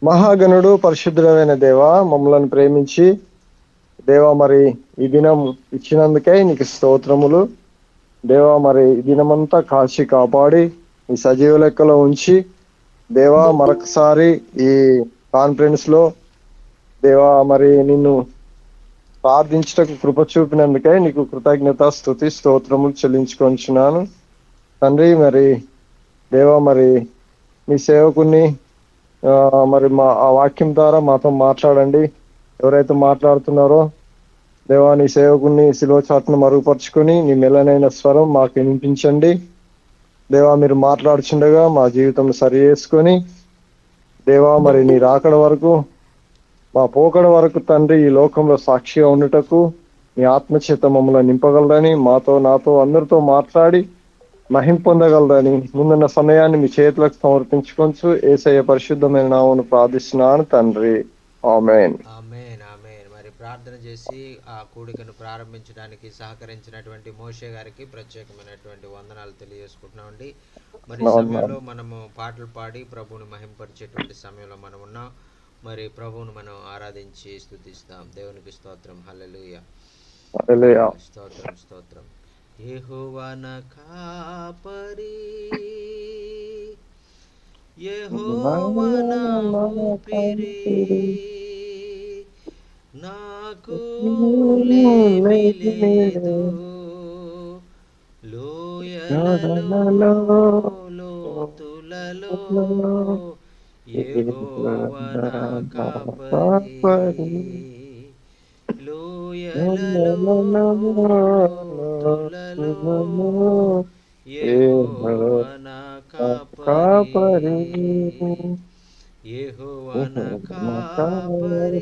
మహాగణుడు పరిశుద్ధుడైన దేవ, మమ్మల్ని ప్రేమించి దేవా మరి ఈ దినం ఇచ్చినందుకై నీకు స్తోత్రములు. దేవా మరి ఈ దినమంతా కాచి కాపాడి ఈ సజీవ లెక్కలో ఉంచి దేవా మరొకసారి ఈ కాన్ఫరెన్స్ లో దేవా మరి నిన్ను ప్రార్థించటకు కృప చూపినందుకై నీకు కృతజ్ఞత స్తుతి స్తోత్రములు చెల్లించుకొంచున్నాను తండ్రి. మరి దేవా మరి మీ సేవకుని మరి ఆ వాక్యం ద్వారా మాతో మాట్లాడండి. ఎవరైతే మాట్లాడుతున్నారో దేవా నీ సేవకుని శిలువ చాటును మరుగుపరుచుకొని నీ మెల్లనైన స్వరం మాకు వినిపించండి. దేవా మీరు మాట్లాడుచుండగా మా జీవితం సరి చేసుకొని దేవా మరి నీ రాకడ వరకు మా పోకడ వరకు తండ్రి ఈ లోకంలో సాక్షిగా ఉండుటకు నీ ఆత్మచేత మమ్మల్ని నింపగలరని నాతో అందరితో మాట్లాడి మహిం పొందగలరని ముందున్న సమయాన్ని మీ చేతులకు సమర్పించుకొంచు యేసయ్య పరిశుద్ధమైన నామమున ప్రార్థిస్తున్నాను తండ్రి, ఆమేన్. ఆమేన్ ఆమేన్. మరి ప్రార్థన చేసి ఆ కూడికను ప్రారంభించడానికి సహకరించినటువంటి మోషే గారికి ప్రత్యేకమైనటువంటి వందనాలు తెలియజేసుకుంటున్నామండి. మరి సమయంలో మనము పాటలు పాడి ప్రభువుని మహింపరిచేటువంటి సమయంలో మనం ఉన్నాం. మరి ప్రభువును మనం ఆరాధించి స్తుతిస్తాం. దేవునికి స్తోత్రం. హల్లెలూయా. హల్లెలూయా. స్తోత్రం స్తోత్రం. యెహోవా నా కాపరి, యెహోవా నా ఊపిరి, నాకు లేమి లేదు. లోయలలో లోతులలో యెహోవా నా కాపరి, లోయలలో లోతులలో యెహోవా నా కాపరి, యెహోవా నా కాపరి,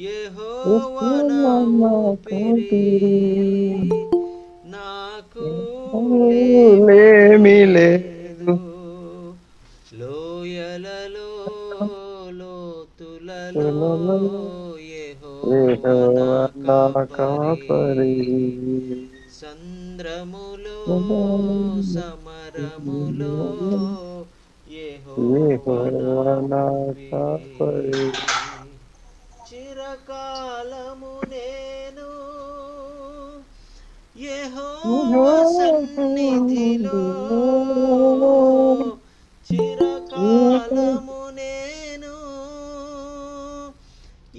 యెహోవా నా ఊపిరి, నాకు లేమి లేదు. లోయలలో లోతులలో యెహోవా నా కాపరి, సంద్రములో సమరములో యెహోవా నా ఊపిరి. చిరకాలము నేను యెహోవా సన్నిధిలో, చిరకాలము నేను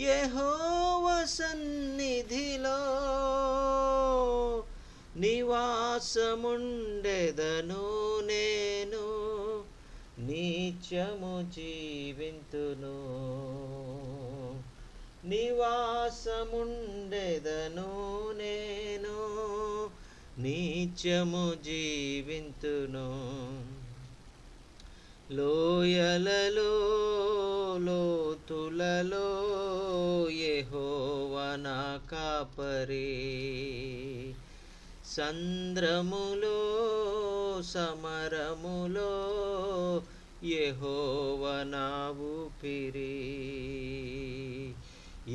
యెహోవా సన్నిధిలో నివాసముండెదను. నేను నిత్యము జీవింతును, నివాసముండెదను. నేను నిత్యము జీవింతును. లోయలలో లోతులలో యెహోవా నా కాపరి, సంద్రములో సమరములో యెహోవా నా ఊపిరి,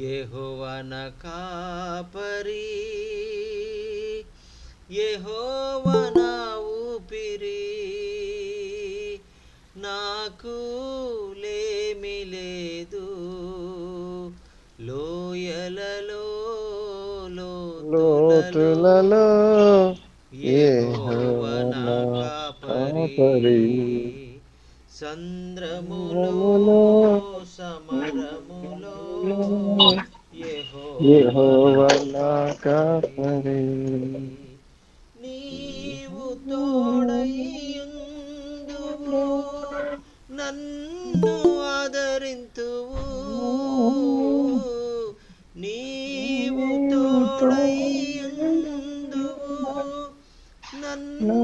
యెహోవా నా కాపరి, యెహోవా నా ఊపిరి, నాకు లేమి లేదు. లోయలలో లోతులలో యెహోవా నా కాపరి, సంద్రములో సమరములో యెహోవా నా కాపరి. నీవు తోడైయుందువు, నన్ను ఆదరింతువు. నీవు తోడైయుందువు, నన్ను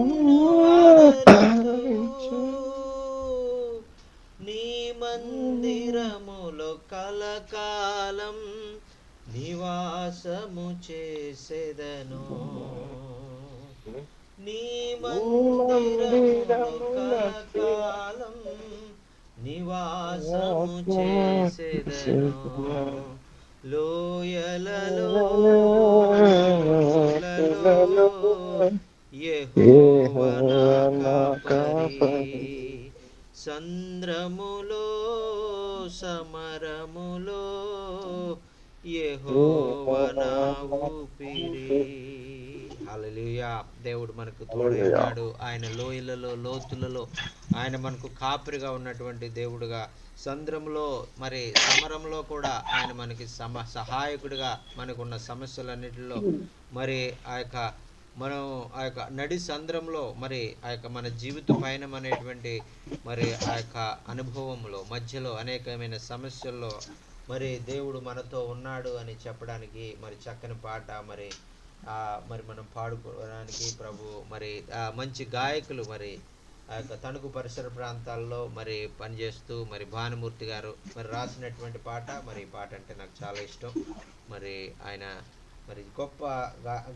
ఆదరింతువు. నీ మందిరములో కలకాలం నివాసము చేసెదను. నీ మందిరములో కలకాలం నివాసము చేసెదను. లోయలలో లోతులలో యెహోవా నా కాపరి, సంద్రములో సమరములో యెహోవా నా ఊపిరి. హల్లెలూయా. దేవుడు మనకు తోడై ఉన్నాడు. ఆయన లోయలలో లోతులలో ఆయన మనకు కాపరిగా ఉన్నటువంటి దేవుడుగా, సంద్రంలో మరి సమరంలో కూడా ఆయన మనకి సహాయకుడిగా, మనకున్న సమస్యలన్నిటిలో మరి మనం ఆ యొక్క నడి సంద్రంలో మరి ఆ యొక్క మన జీవిత పయనం అనేటువంటి మరి ఆ యొక్క అనుభవంలో మధ్యలో అనేకమైన సమస్యల్లో మరి దేవుడు మనతో ఉన్నాడు అని చెప్పడానికి మరి చక్కని పాట మరి మరి మనం పాడుకోవడానికి ప్రభు మరి మంచి గాయకులు మరి ఆ యొక్క తణుకు పరిసర ప్రాంతాల్లో మరి పనిచేస్తూ మరి భానుమూర్తి గారు మరి రాసినటువంటి పాట. మరి ఈ పాట అంటే నాకు చాలా ఇష్టం. మరి ఆయన మరి గొప్ప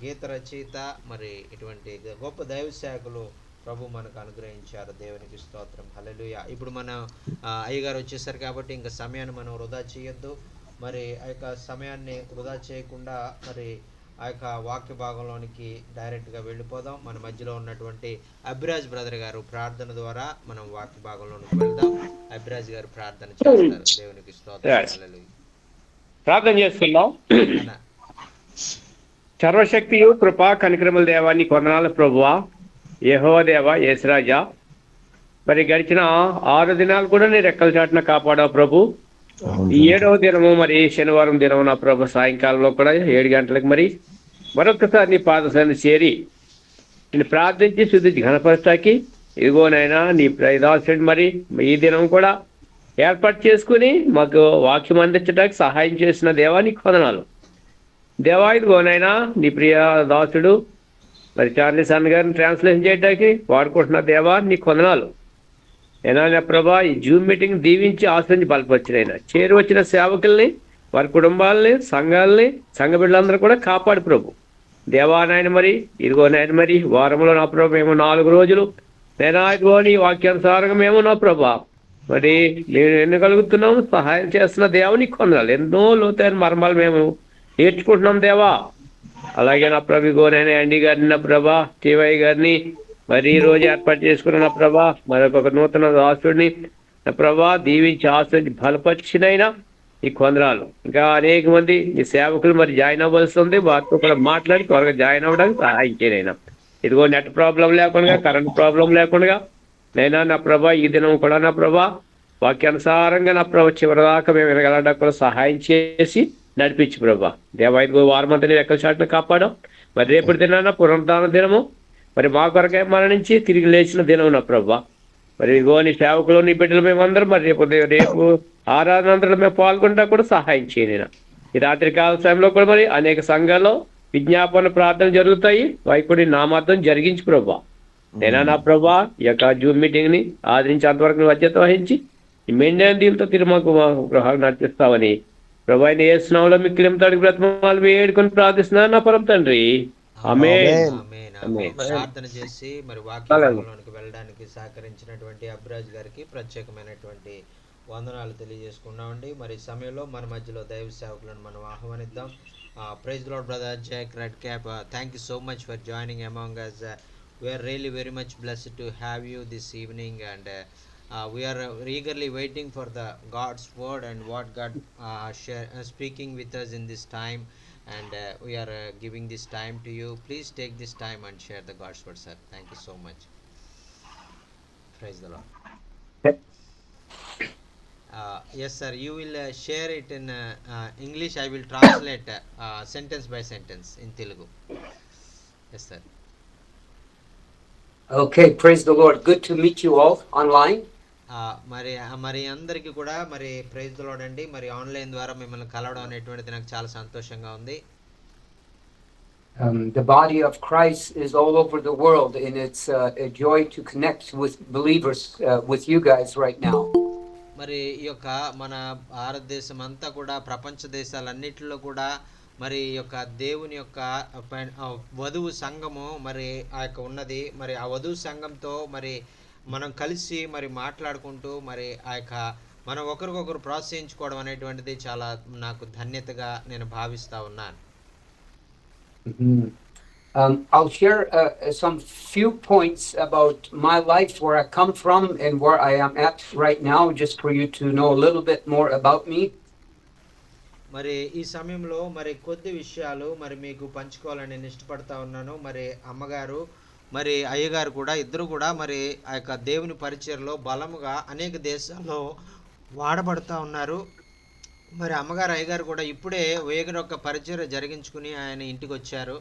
గీత రచయిత, మరి ఇటువంటి గొప్ప దైవ సేవకులు ప్రభు మనకు అనుగ్రహించారు. దేవునికి స్తోత్రం. హల్లెలూయా. ఇప్పుడు మన అయ్యగారు వచ్చేసారు కాబట్టి ఇంకా సమయాన్ని మనం వృధా చేయొద్దు. మరి ఆ యొక్క సమయాన్ని వృధా చేయకుండా మరి ఆ యొక్క వాక్య భాగంలోనికి డైరెక్ట్గా వెళ్ళిపోదాం. మన మధ్యలో ఉన్నటువంటి అభిరాజ్ బ్రదర్ గారు ప్రార్థన ద్వారా మనం వాక్య భాగంలోనికి వెళ్దాం. అభిరాజ్ గారు ప్రార్థన చేస్తారు. దేవునికి స్తోత్రం. హల్లెలూయా. ప్రార్థన చేసుకుందాం. సర్వశక్తియు కృపా కనికరముల దేవాన్ని కొందనాల ప్రభువా, యెహోవా దేవా, యేసురాజా, మరి గడిచిన 6 దినాలు కూడా నీ రెక్కల చాటున కాపాడావు ప్రభు. ఈ 7వ దినము మరి శనివారం దినం నా ప్రభు సాయంకాలంలో కూడా 7 గంటలకు మరి మరొకసారి నీ పాదశాన్ని చేరి నేను ప్రార్థించి శుద్ధించి ఘనపరచాకి ఇదిగోనైనా నీ ప్రదాసుడు మరి ఈ దినం కూడా ఏర్పాటు చేసుకుని మాకు వాక్యం అందించడానికి సహాయం చేసిన దేవానికి వందనాలు. దేవా ఇదిగోనైనా నీ ప్రియ దాసుడు మరి చార్లెస్ అన్న గారిని ట్రాన్స్లేషన్ చేయడానికి వాడుకుంటున్న దేవా నీకు వందనాలు. ఏనా ప్రభా, ఈ జూమ్ మీటింగ్ దీవించి ఆశ్రయించి బలపరిచినైనా చేరి వచ్చిన సేవకుల్ని, వారి కుటుంబాలని, సంఘాలని, సంఘ బిడ్డలందరూ కూడా కాపాడు ప్రభు. దేవా నాయన మరి ఇదిగో నాయన మరి వారంలో నా ప్రభు మేము 4 రోజులు నేనా ఇదిగో నీ వాక్యానుసారంగా మేము నా ప్రభా మరి మేము ఎన్నగలుగుతున్నాము సహాయం చేస్తున్న దేవా నీకు వందనాలు. ఎన్నో లోతైన మర్మాలు మేము నేర్చుకుంటున్నాం దేవా. అలాగే నా ప్రభు ఇదిగోనైనా అండి గారిని, నా ప్రభా టీవై గారిని మరి ఈ రోజు ఏర్పాటు చేసుకున్న నా ప్రభా మరొక నూతన దాసుడిని నా ప్రభా దీవించి ఆశ్రయించి బలపరిచినైనా ఈ కొందరాలు. ఇంకా అనేక మంది ఈ సేవకులు మరి జాయిన్ అవ్వాల్సింది, వారితో కూడా మాట్లాడి త్వరగా జాయిన్ అవ్వడానికి సహాయం చేయనైనా. ఇదిగో నెట్ ప్రాబ్లం లేకుండా, కరెంట్ ప్రాబ్లం లేకుండా నైనా నా ప్రభా ఈ దినం కూడా నా ప్రభా వాక్యానుసారంగా నా ప్రభా చివరిదాకా మేము వినగలడానికి కూడా సహాయం చేసి నడిపించి ప్రభా. దేవా ఇదిగో వారమంతా నేను ఎక్కడ చాటున కాపాడాం. మరి రేపటి దినాన పునరుద్ధాన దినము మరి మా కొరకే మరణించి తిరిగి లేచిన దినం నా ప్రభా. మరి ఇదిగో నీ సేవకులు, నీ బిడ్డలు మేమందరం మరి రేపు ఆరాధనందరూ మేము పాల్గొంటా కూడా సహాయం చేయను. ఈ రాత్రి కాల సమయంలో కూడా మరి అనేక సంఘాల్లో విజ్ఞాపన ప్రార్థనలు జరుగుతాయి. వైకుడి నామార్థం జరిగించి ప్రభా. నేనా నా ప్రభా ఈ యొక్క జూమ్ మీటింగ్ ని ఆదరించి అంతవరకు బాధ్యత వహించి ఈ మెండైన దీంతో తిరిగి మాకు మా గృహాలు నడిపిస్తావని ప్రభా యేసునామములో మిక్కిలి తడికి బ్రతమాలు వేడుకొని ప్రార్థిస్తున్నాను నా పరమ తండ్రి. ఆమేన్. ప్రార్థన చేసి మరి వాక్యంలోనికి వెళ్ళడానికి సహకరించినటువంటి అబ్రాజ్ గారికి ప్రత్యేకమైనటువంటి వందనాలు తెలియజేసుకున్నామండి. మరి సమయంలో మన మధ్యలో దైవ సేవకులను మనం ఆహ్వానిద్దాం. Praise the Lord brother Jack Red Cap, thank you so much for joining among us. We are really very much blessed to have you this evening, and we are eagerly waiting for the God's word and what God speaking with us in this time, and we are giving this time to you. Please take this time and share the God's word, sir. Thank you so much. Praise the Lord. Yes sir, you will share it in English. I will translate sentence by sentence in Telugu. Yes sir. Okay, praise the Lord. Good to meet you all online. మరి అందరికీ కూడా మరి praise the lord అండి. మరి online ద్వారా మిమ్మల్ని కలవడం అనేటువంటిది నాకు చాలా సంతోషంగా ఉంది. The body of Christ is all over the world, and it's a joy to connect with believers with you guys right now. మరి ఈ యొక్క మన భారతదేశం అంతా కూడా ప్రపంచ దేశాలన్నిటిలో కూడా మరి యొక్క దేవుని యొక్క వధువు సంఘము మరి ఆ యొక్క ఉన్నది. మరి ఆ వధువు సంఘంతో మరి మనం కలిసి మరి మాట్లాడుకుంటూ మరి ఆ యొక్క మనం ఒకరికొకరు ప్రోత్సహించుకోవడం అనేటువంటిది చాలా నాకు ధన్యతగా నేను భావిస్తా ఉన్నాను. I'll share some few points about my life, where I come from and where I am at right now, just for you to know a little bit more about me. మరి ఈ సమయంలో మరి కొద్ది విషయాలు మరి మీకు పంచుకోవాలని నేను ఇష్టపడతా ఉన్నాను. మరి అమ్మగారు మరి అయ్యగారు కూడా ఇద్దరు కూడా మరి ఆ యొక్క దేవుని పరిచయలో బలముగా అనేక దేశాల్లో వాడబడుతూ ఉన్నారు. మరి అమ్మగారు అయ్యగారు కూడా ఇప్పుడే వేగరొక్క పరిచయం జరిగించుకుని ఆయన ఇంటికి వచ్చారు.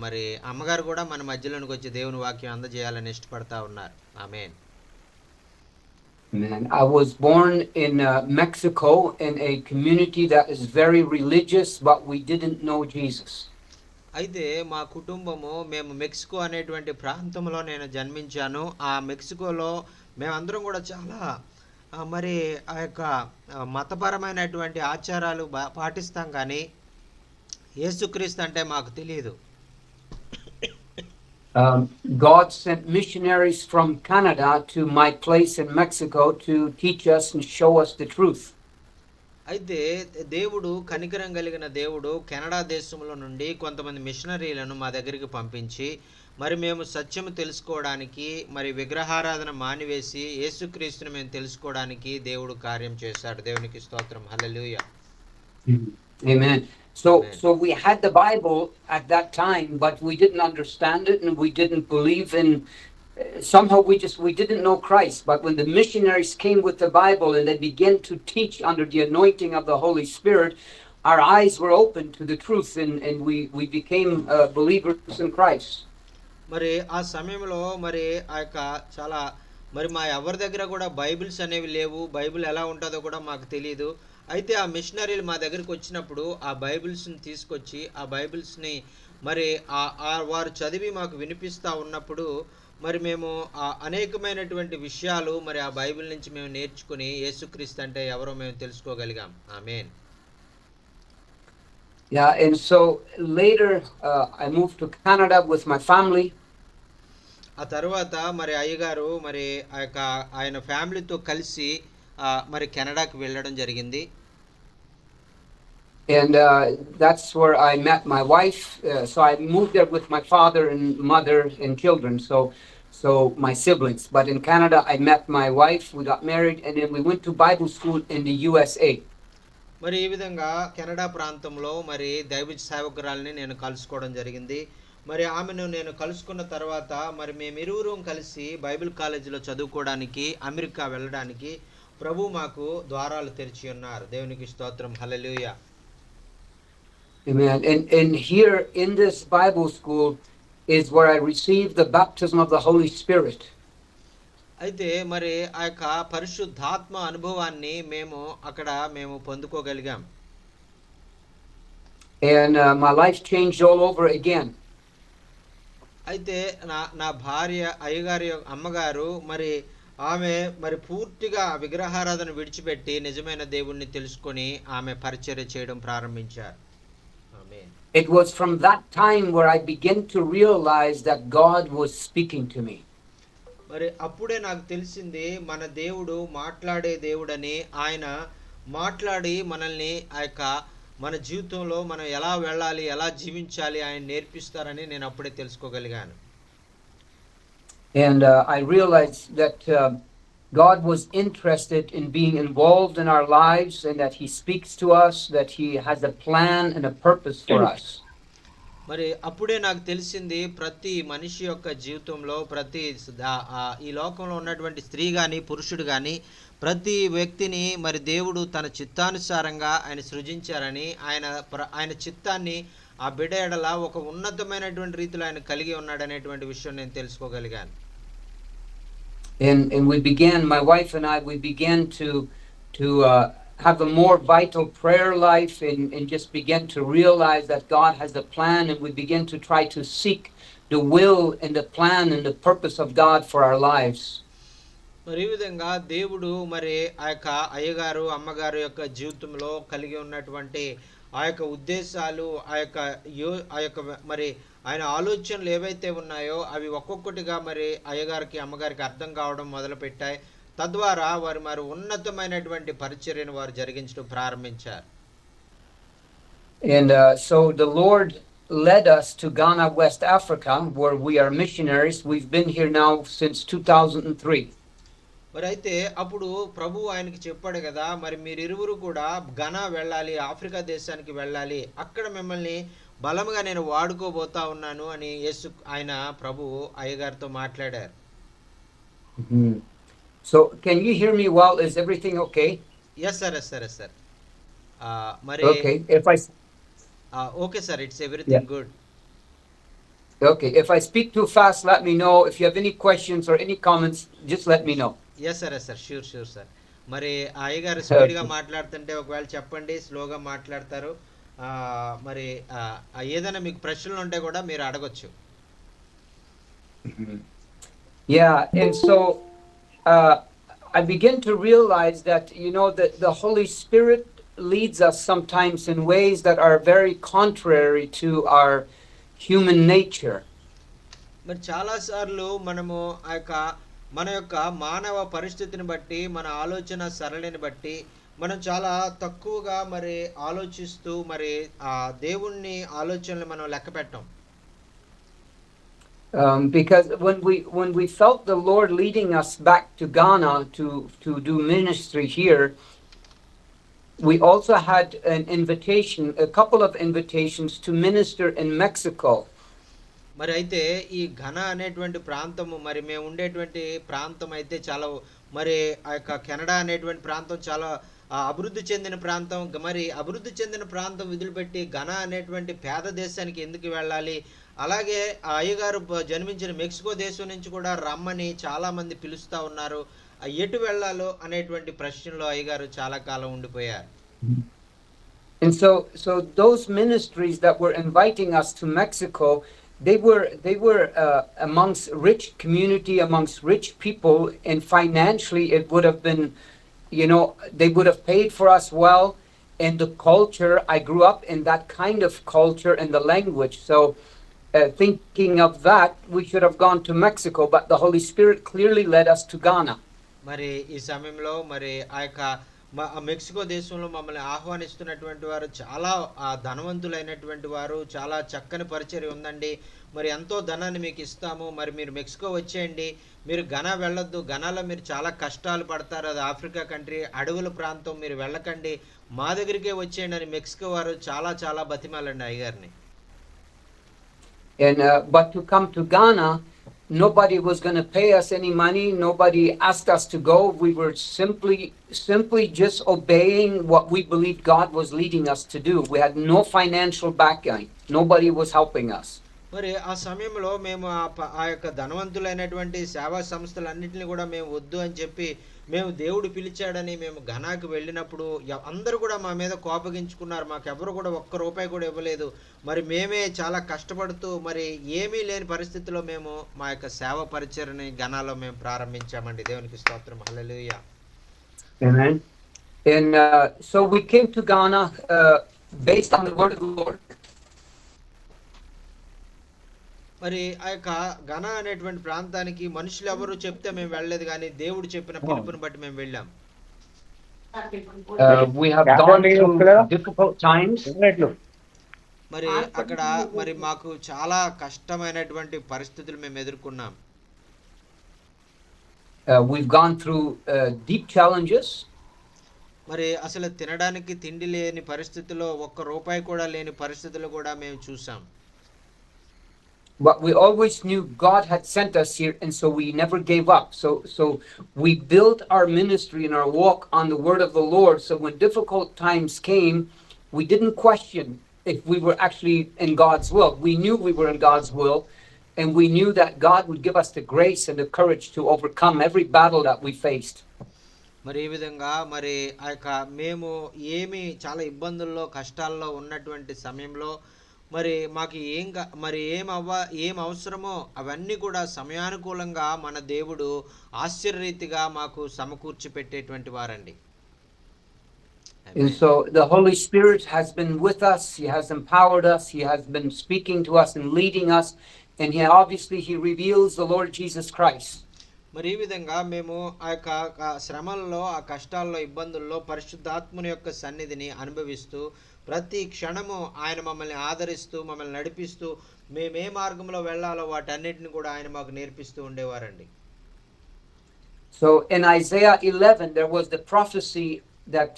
మరి అమ్మగారు కూడా మన మధ్యలోనికి వచ్చి దేవుని వాక్యం అందజేయాలని ఇష్టపడతా ఉన్నారు. ఆమేన్. Man, I was born in Mexico in a community that is very religious, but we didn't know Jesus. అయితే మా కుటుంబము మేము మెక్సికో అనేటువంటి ప్రాంతంలో నేను జన్మించాను. ఆ మెక్సికోలో మేమందరం కూడా చాలా మరి ఆ యొక్క మతపరమైనటువంటి ఆచారాలు పాటిస్తాం, కానీ యేసుక్రీస్తు అంటే మాకు తెలియదు. God sent missionaries from Canada to my place in Mexico to teach us and show us the truth. అయితే దేవుడు కనికరం కలిగిన దేవుడు కెనడా దేశంలో నుండి కొంతమంది మిషనరీలను మా దగ్గరికి పంపించి మరి మేము సత్యము తెలుసుకోవడానికి మరి విగ్రహారాధన మానివేసి యేసుక్రీస్తుని మేము తెలుసుకోవడానికి దేవుడు కార్యం చేశాడు. దేవునికి స్తోత్రం. హల్లెలూయా. Amen. So we had the Bible at that time, but we didn't understand it and we didn't believe in. Somehow we didn't know Christ. But when the missionaries came with the Bible and they began to teach under the anointing of the Holy Spirit, our eyes were open to the truth, and we became believers in Christ. మరి ఆ సమయంలో మరి ఆ యొక్క చాలా మరి మా ఎవరి దగ్గర కూడా బైబిల్స్ అనేవి లేవు. బైబిల్ ఎలా ఉంటుందో కూడా మాకు తెలియదు. అయితే ఆ మిషనరీలు మా దగ్గరికి వచ్చినప్పుడు ఆ బైబిల్స్ని తీసుకొచ్చి ఆ బైబిల్స్ని మరి వారు చదివి మాకు వినిపిస్తూ ఉన్నప్పుడు మరి మేము అనేకమైనటువంటి విషయాలు మరి ఆ బైబిల్ నుంచి మేము నేర్చుకుని యేసుక్రీస్తు అంటే ఎవరో మేము తెలుసుకోగలిగాం. ఆమేన్. Yeah, and so later I moved to Canada with my family. ఆ తర్వాత మరి అయ్యగారు మరి ఆ యొక్క ఆయన ఫ్యామిలీతో కలిసి మరి కెనడాకి వెళ్ళడం జరిగింది. And that's where I met my wife. So I moved there with my father and mother and children, so my siblings. But in Canada, I met my wife. We got married, and then we went to Bible school in the USA. మరి ఈ విధంగా Canada ప్రాంతంలో మరి దైవ సేవకురాల్ని నేను కలుసుకోవడం జరిగింది. మరి ఆమెను నేను కలుసుకున్న తర్వాత మరి మేమిరువురు కలిసి బైబిల్ కాలేజీలో చదువుకోవడానికి అమెరికా వెళ్ళడానికి ప్రభు మాకు ద్వారాలు తెరిచి ఉన్నారు. దేవునికి స్తోత్రం. హల్లెలూయా. Amen. And here in this Bible school is where I received the baptism of the Holy Spirit. అయితే మరి ఆ యొక్క పరిశుద్ధాత్మ అనుభవాన్ని మేము పొందుకోగలిగాం. And my life changed all over again. అయితే నా భార్య అయ్యగారి అమ్మగారు మరి ఆమె మరి పూర్తిగా విగ్రహారాధన విడిచిపెట్టి నిజమైన దేవుణ్ణి తెలుసుకొని ఆమె పరిచర్య చేయడం ప్రారంభించారు. It was from that time where I began to realize that God was speaking to me. మరి అప్పుడే నాకు తెలిసింది మన దేవుడు మాట్లాడే దేవుడని. ఆయన మాట్లాడి మనల్ని ఆ యొక్క మన జీవితంలో మనం ఎలా వెళ్ళాలి, ఎలా జీవించాలి ఆయన నేర్పిస్తారని నేను అప్పుడే తెలుసుకోగలిగాను. And I realized that God was interested in being involved in our lives, and that He speaks to us, that He has a plan and a purpose for us. మరి అప్పుడే నాకు తెలిసింది ప్రతి మనిషి యొక్క జీవితంలో ప్రతి ఈ లోకంలో ఉన్నటువంటి స్త్రీ కానీ పురుషుడు కానీ ప్రతి వ్యక్తిని మరి దేవుడు తన చిత్తానుసారంగా ఆయన సృజించారని, ఆయన చిత్తాన్ని ఆ బిడ్డ ఎడల ఒక ఉన్నతమైనటువంటి రీతిలో ఆయన కలిగి ఉన్నాడనేటువంటి విషయం నేను తెలుసుకోగలిగాను. And we began, my wife and I, we began to have a more vital prayer life, and just began to realize that God has a plan, and we began to try to seek the will and the plan and the purpose of God for our lives. మరి ఈ విధంగా దేవుడు మరి ఆ యొక్క అయ్యగారు అమ్మగారు యొక్క జీవితంలో కలిగి ఉన్నటువంటి ఆ యొక్క ఉద్దేశాలు ఆ యొక్క మరి ఆయన ఆలోచనలు ఏవైతే ఉన్నాయో అవి ఒక్కొక్కటిగా మరి అయ్యగారికి అమ్మగారికి అర్థం కావడం మొదలుపెట్టాయి. తద్వారా వారు మరి ఉన్నతమైనటువంటి పరిచర్యను వారు జరిగించడం ప్రారంభించారు. And so the Lord led us to Ghana, West Africa, where we are missionaries. We've been here now since 2003. మరి అయితే అప్పుడు ప్రభు ఆయనకి చెప్పాడు కదా, మరి మీరిరువురు కూడా ఘనా వెళ్ళాలి, ఆఫ్రికా దేశానికి వెళ్ళాలి, అక్కడ మిమ్మల్ని బలముగా నేను వాడుకోబోతా ఉన్నాను అని ఆయన ప్రభు అయ్యగారితో మాట్లాడారు. So can you hear me well? Is everything okay? Yes sir, yes sir, yes sir. మరి Okay, if I okay sir, it's everything good. Okay, if I speak too fast, let me know. If you have any questions or any comments, just let me know. Yes sir, yes sir, sure sure sir. మరి అయ్యగారు స్పీడ్గా మాట్లాడుతుంటే ఒకవేళ చెప్పండి, స్లోగా మాట్లాడతారు. మరి ఏదైనా మీకు ప్రశ్నలు ఉంటే కూడా మీరు అడగొచ్చు. Yeah, and so I begin to realize that, you know, that the Holy Spirit leads us sometimes in ways that are very contrary to our human nature. మరి చాలాసార్లు మనము మన యొక్క మానవ పరిస్థితిని బట్టి, మన ఆలోచన సరళిని బట్టి మనం చాలా తక్కువగా మరి ఆలోచిస్తూ మరి దేవుణ్ణి ఆలోచనలు మనం లెక్క పెట్టాం. Because when we felt the Lord leading us back to Ghana to do ministry here, we also had a couple of invitations to minister in Mexico. మరి అయితే ఈ ఘనా అనేటువంటి ప్రాంతము, మరి మేము ఉండేటువంటి ప్రాంతం అయితే చాలా, మరి ఆ యొక్క కెనడా అనేటువంటి ప్రాంతం చాలా అభివృద్ధి చెందిన ప్రాంతం. మరి అభివృద్ధి చెందిన ప్రాంతం వదిలిపెట్టి ఘనా అనేటువంటి పేద దేశానికి ఎందుకు వెళ్ళాలి? అలాగే ఆ అయ్యగారు జన్మించిన మెక్సికో దేశం నుంచి కూడా రమ్మని చాలా మంది పిలుస్తూ ఉన్నారు. ఎటు వెళ్ళాలో అనేటువంటి ప్రశ్నలో అయ్యగారు చాలా కాలం ఉండిపోయారు. And so those ministries that were inviting us to Mexico, they were amongst rich community, amongst rich people, and financially it would have been, you know, they would have paid for us well. And the culture, I grew up in that kind of culture and the language. So thinking of that, we should have gone to Mexico, but the Holy Spirit clearly led us to Ghana. మరి ఈ సమయంలో మరి ఆ యొక్క Mexico దేశంలో మమ్మల్ని ఆహ్వానిస్తున్నటువంటి వారు చాలా ధనవంతులైనటువంటి వారు, చాలా చక్కని పరిచర్య ఉందండి, మరి ఎంతో ధనాన్ని మీకు ఇస్తాము, మరి మీరు మెక్సికో వచ్చేయండి, మీరు ఘనా వెళ్ళొద్దు, ఘనాలో మీరు చాలా కష్టాలు పడతారు, అది ఆఫ్రికా కంట్రీ, అడవుల ప్రాంతం, మీరు వెళ్ళకండి, మా దగ్గరికే వచ్చేయండి అని మెక్సికో వారు చాలా చాలా బతిమాలండి అయ్యగారిని. And but to come to Ghana, nobody was going to pay us any money. Nobody asked us to go. We were simply just obeying what we believed God was leading us to do. We had no financial backing. Nobody was helping us. మరి ఆ సమయంలో మేము ఆ యొక్క ధనవంతులైనటువంటి సేవా సంస్థలన్నింటినీ కూడా మేము వద్దు అని చెప్పి, మేము దేవుడు పిలిచాడని మేము ఘనాకి వెళ్ళినప్పుడు అందరూ కూడా మా మీద కోపగించుకున్నారు. మాకెవరు కూడా ఒక్క రూపాయి కూడా ఇవ్వలేదు. మరి మేమే చాలా కష్టపడుతూ మరి ఏమీ లేని పరిస్థితిలో మేము మా యొక్క సేవ పరిచర్ని ఘనాలో మేము ప్రారంభించామండి. దేవునికి స్తోత్రం, హల్లెలూయా. Amen. And so we came to Ghana based on the word of the Lord. మరి ఆ యొక్క ఘనా అనేటువంటి ప్రాంతానికి మనుషులు ఎవరు చెప్తే మేము వెళ్ళలేదు, కానీ దేవుడు చెప్పిన పిలుపుని బట్టి మేము వెళ్ళాం. We have gone through difficult times. మరి అక్కడ మరి మాకు చాలా కష్టమైనటువంటి పరిస్థితులు మేము ఎదుర్కొన్నాం. We've gone through deep challenges. మరి అసలు తినడానికి తిండి లేని పరిస్థితుల్లో, ఒక్క రూపాయి కూడా లేని పరిస్థితులు కూడా మేము చూసాం. But we always knew God had sent us here, and so we never gave up. So we built our ministry and our walk on the word of the Lord. So when difficult times came, we didn't question if we were actually in God's will. We knew we were in God's will, and we knew that God would give us the grace and the courage to overcome every battle that we faced. మరి ఈ విధంగా మరి ఆ యొక్క మేము చాలా ఇబ్బందుల్లో కష్టాల్లో ఉన్నటువంటి సమయంలో మరి మాకు ఏం అవసరమో అవన్నీ కూడా సమయానుకూలంగా మన దేవుడు ఆశ్చర్యరీతిగా మాకు సమకూర్చి పెట్టేటువంటి వారండి. And so the Holy Spirit has been with us. He has empowered us. He has been speaking to us and leading us. And he reveals the Lord Jesus Christ. మరి ఈ విధంగా మేము ఆ యొక్క శ్రమల్లో, ఆ కష్టాల్లో, ఇబ్బందుల్లో పరిశుద్ధాత్ముని యొక్క సన్నిధిని అనుభవిస్తూ ప్రతి క్షణము ఆయన మమ్మల్ని ఆదరిస్తూ, మమ్మల్ని నడిపిస్తూ, మేము ఏ మార్గంలో వెళ్ళాలో వాటన్నిటిని కూడా ఆయన మాకు నేర్పిస్తూ ఉండేవారండి. So in Isaiah 11, there was the prophecy that,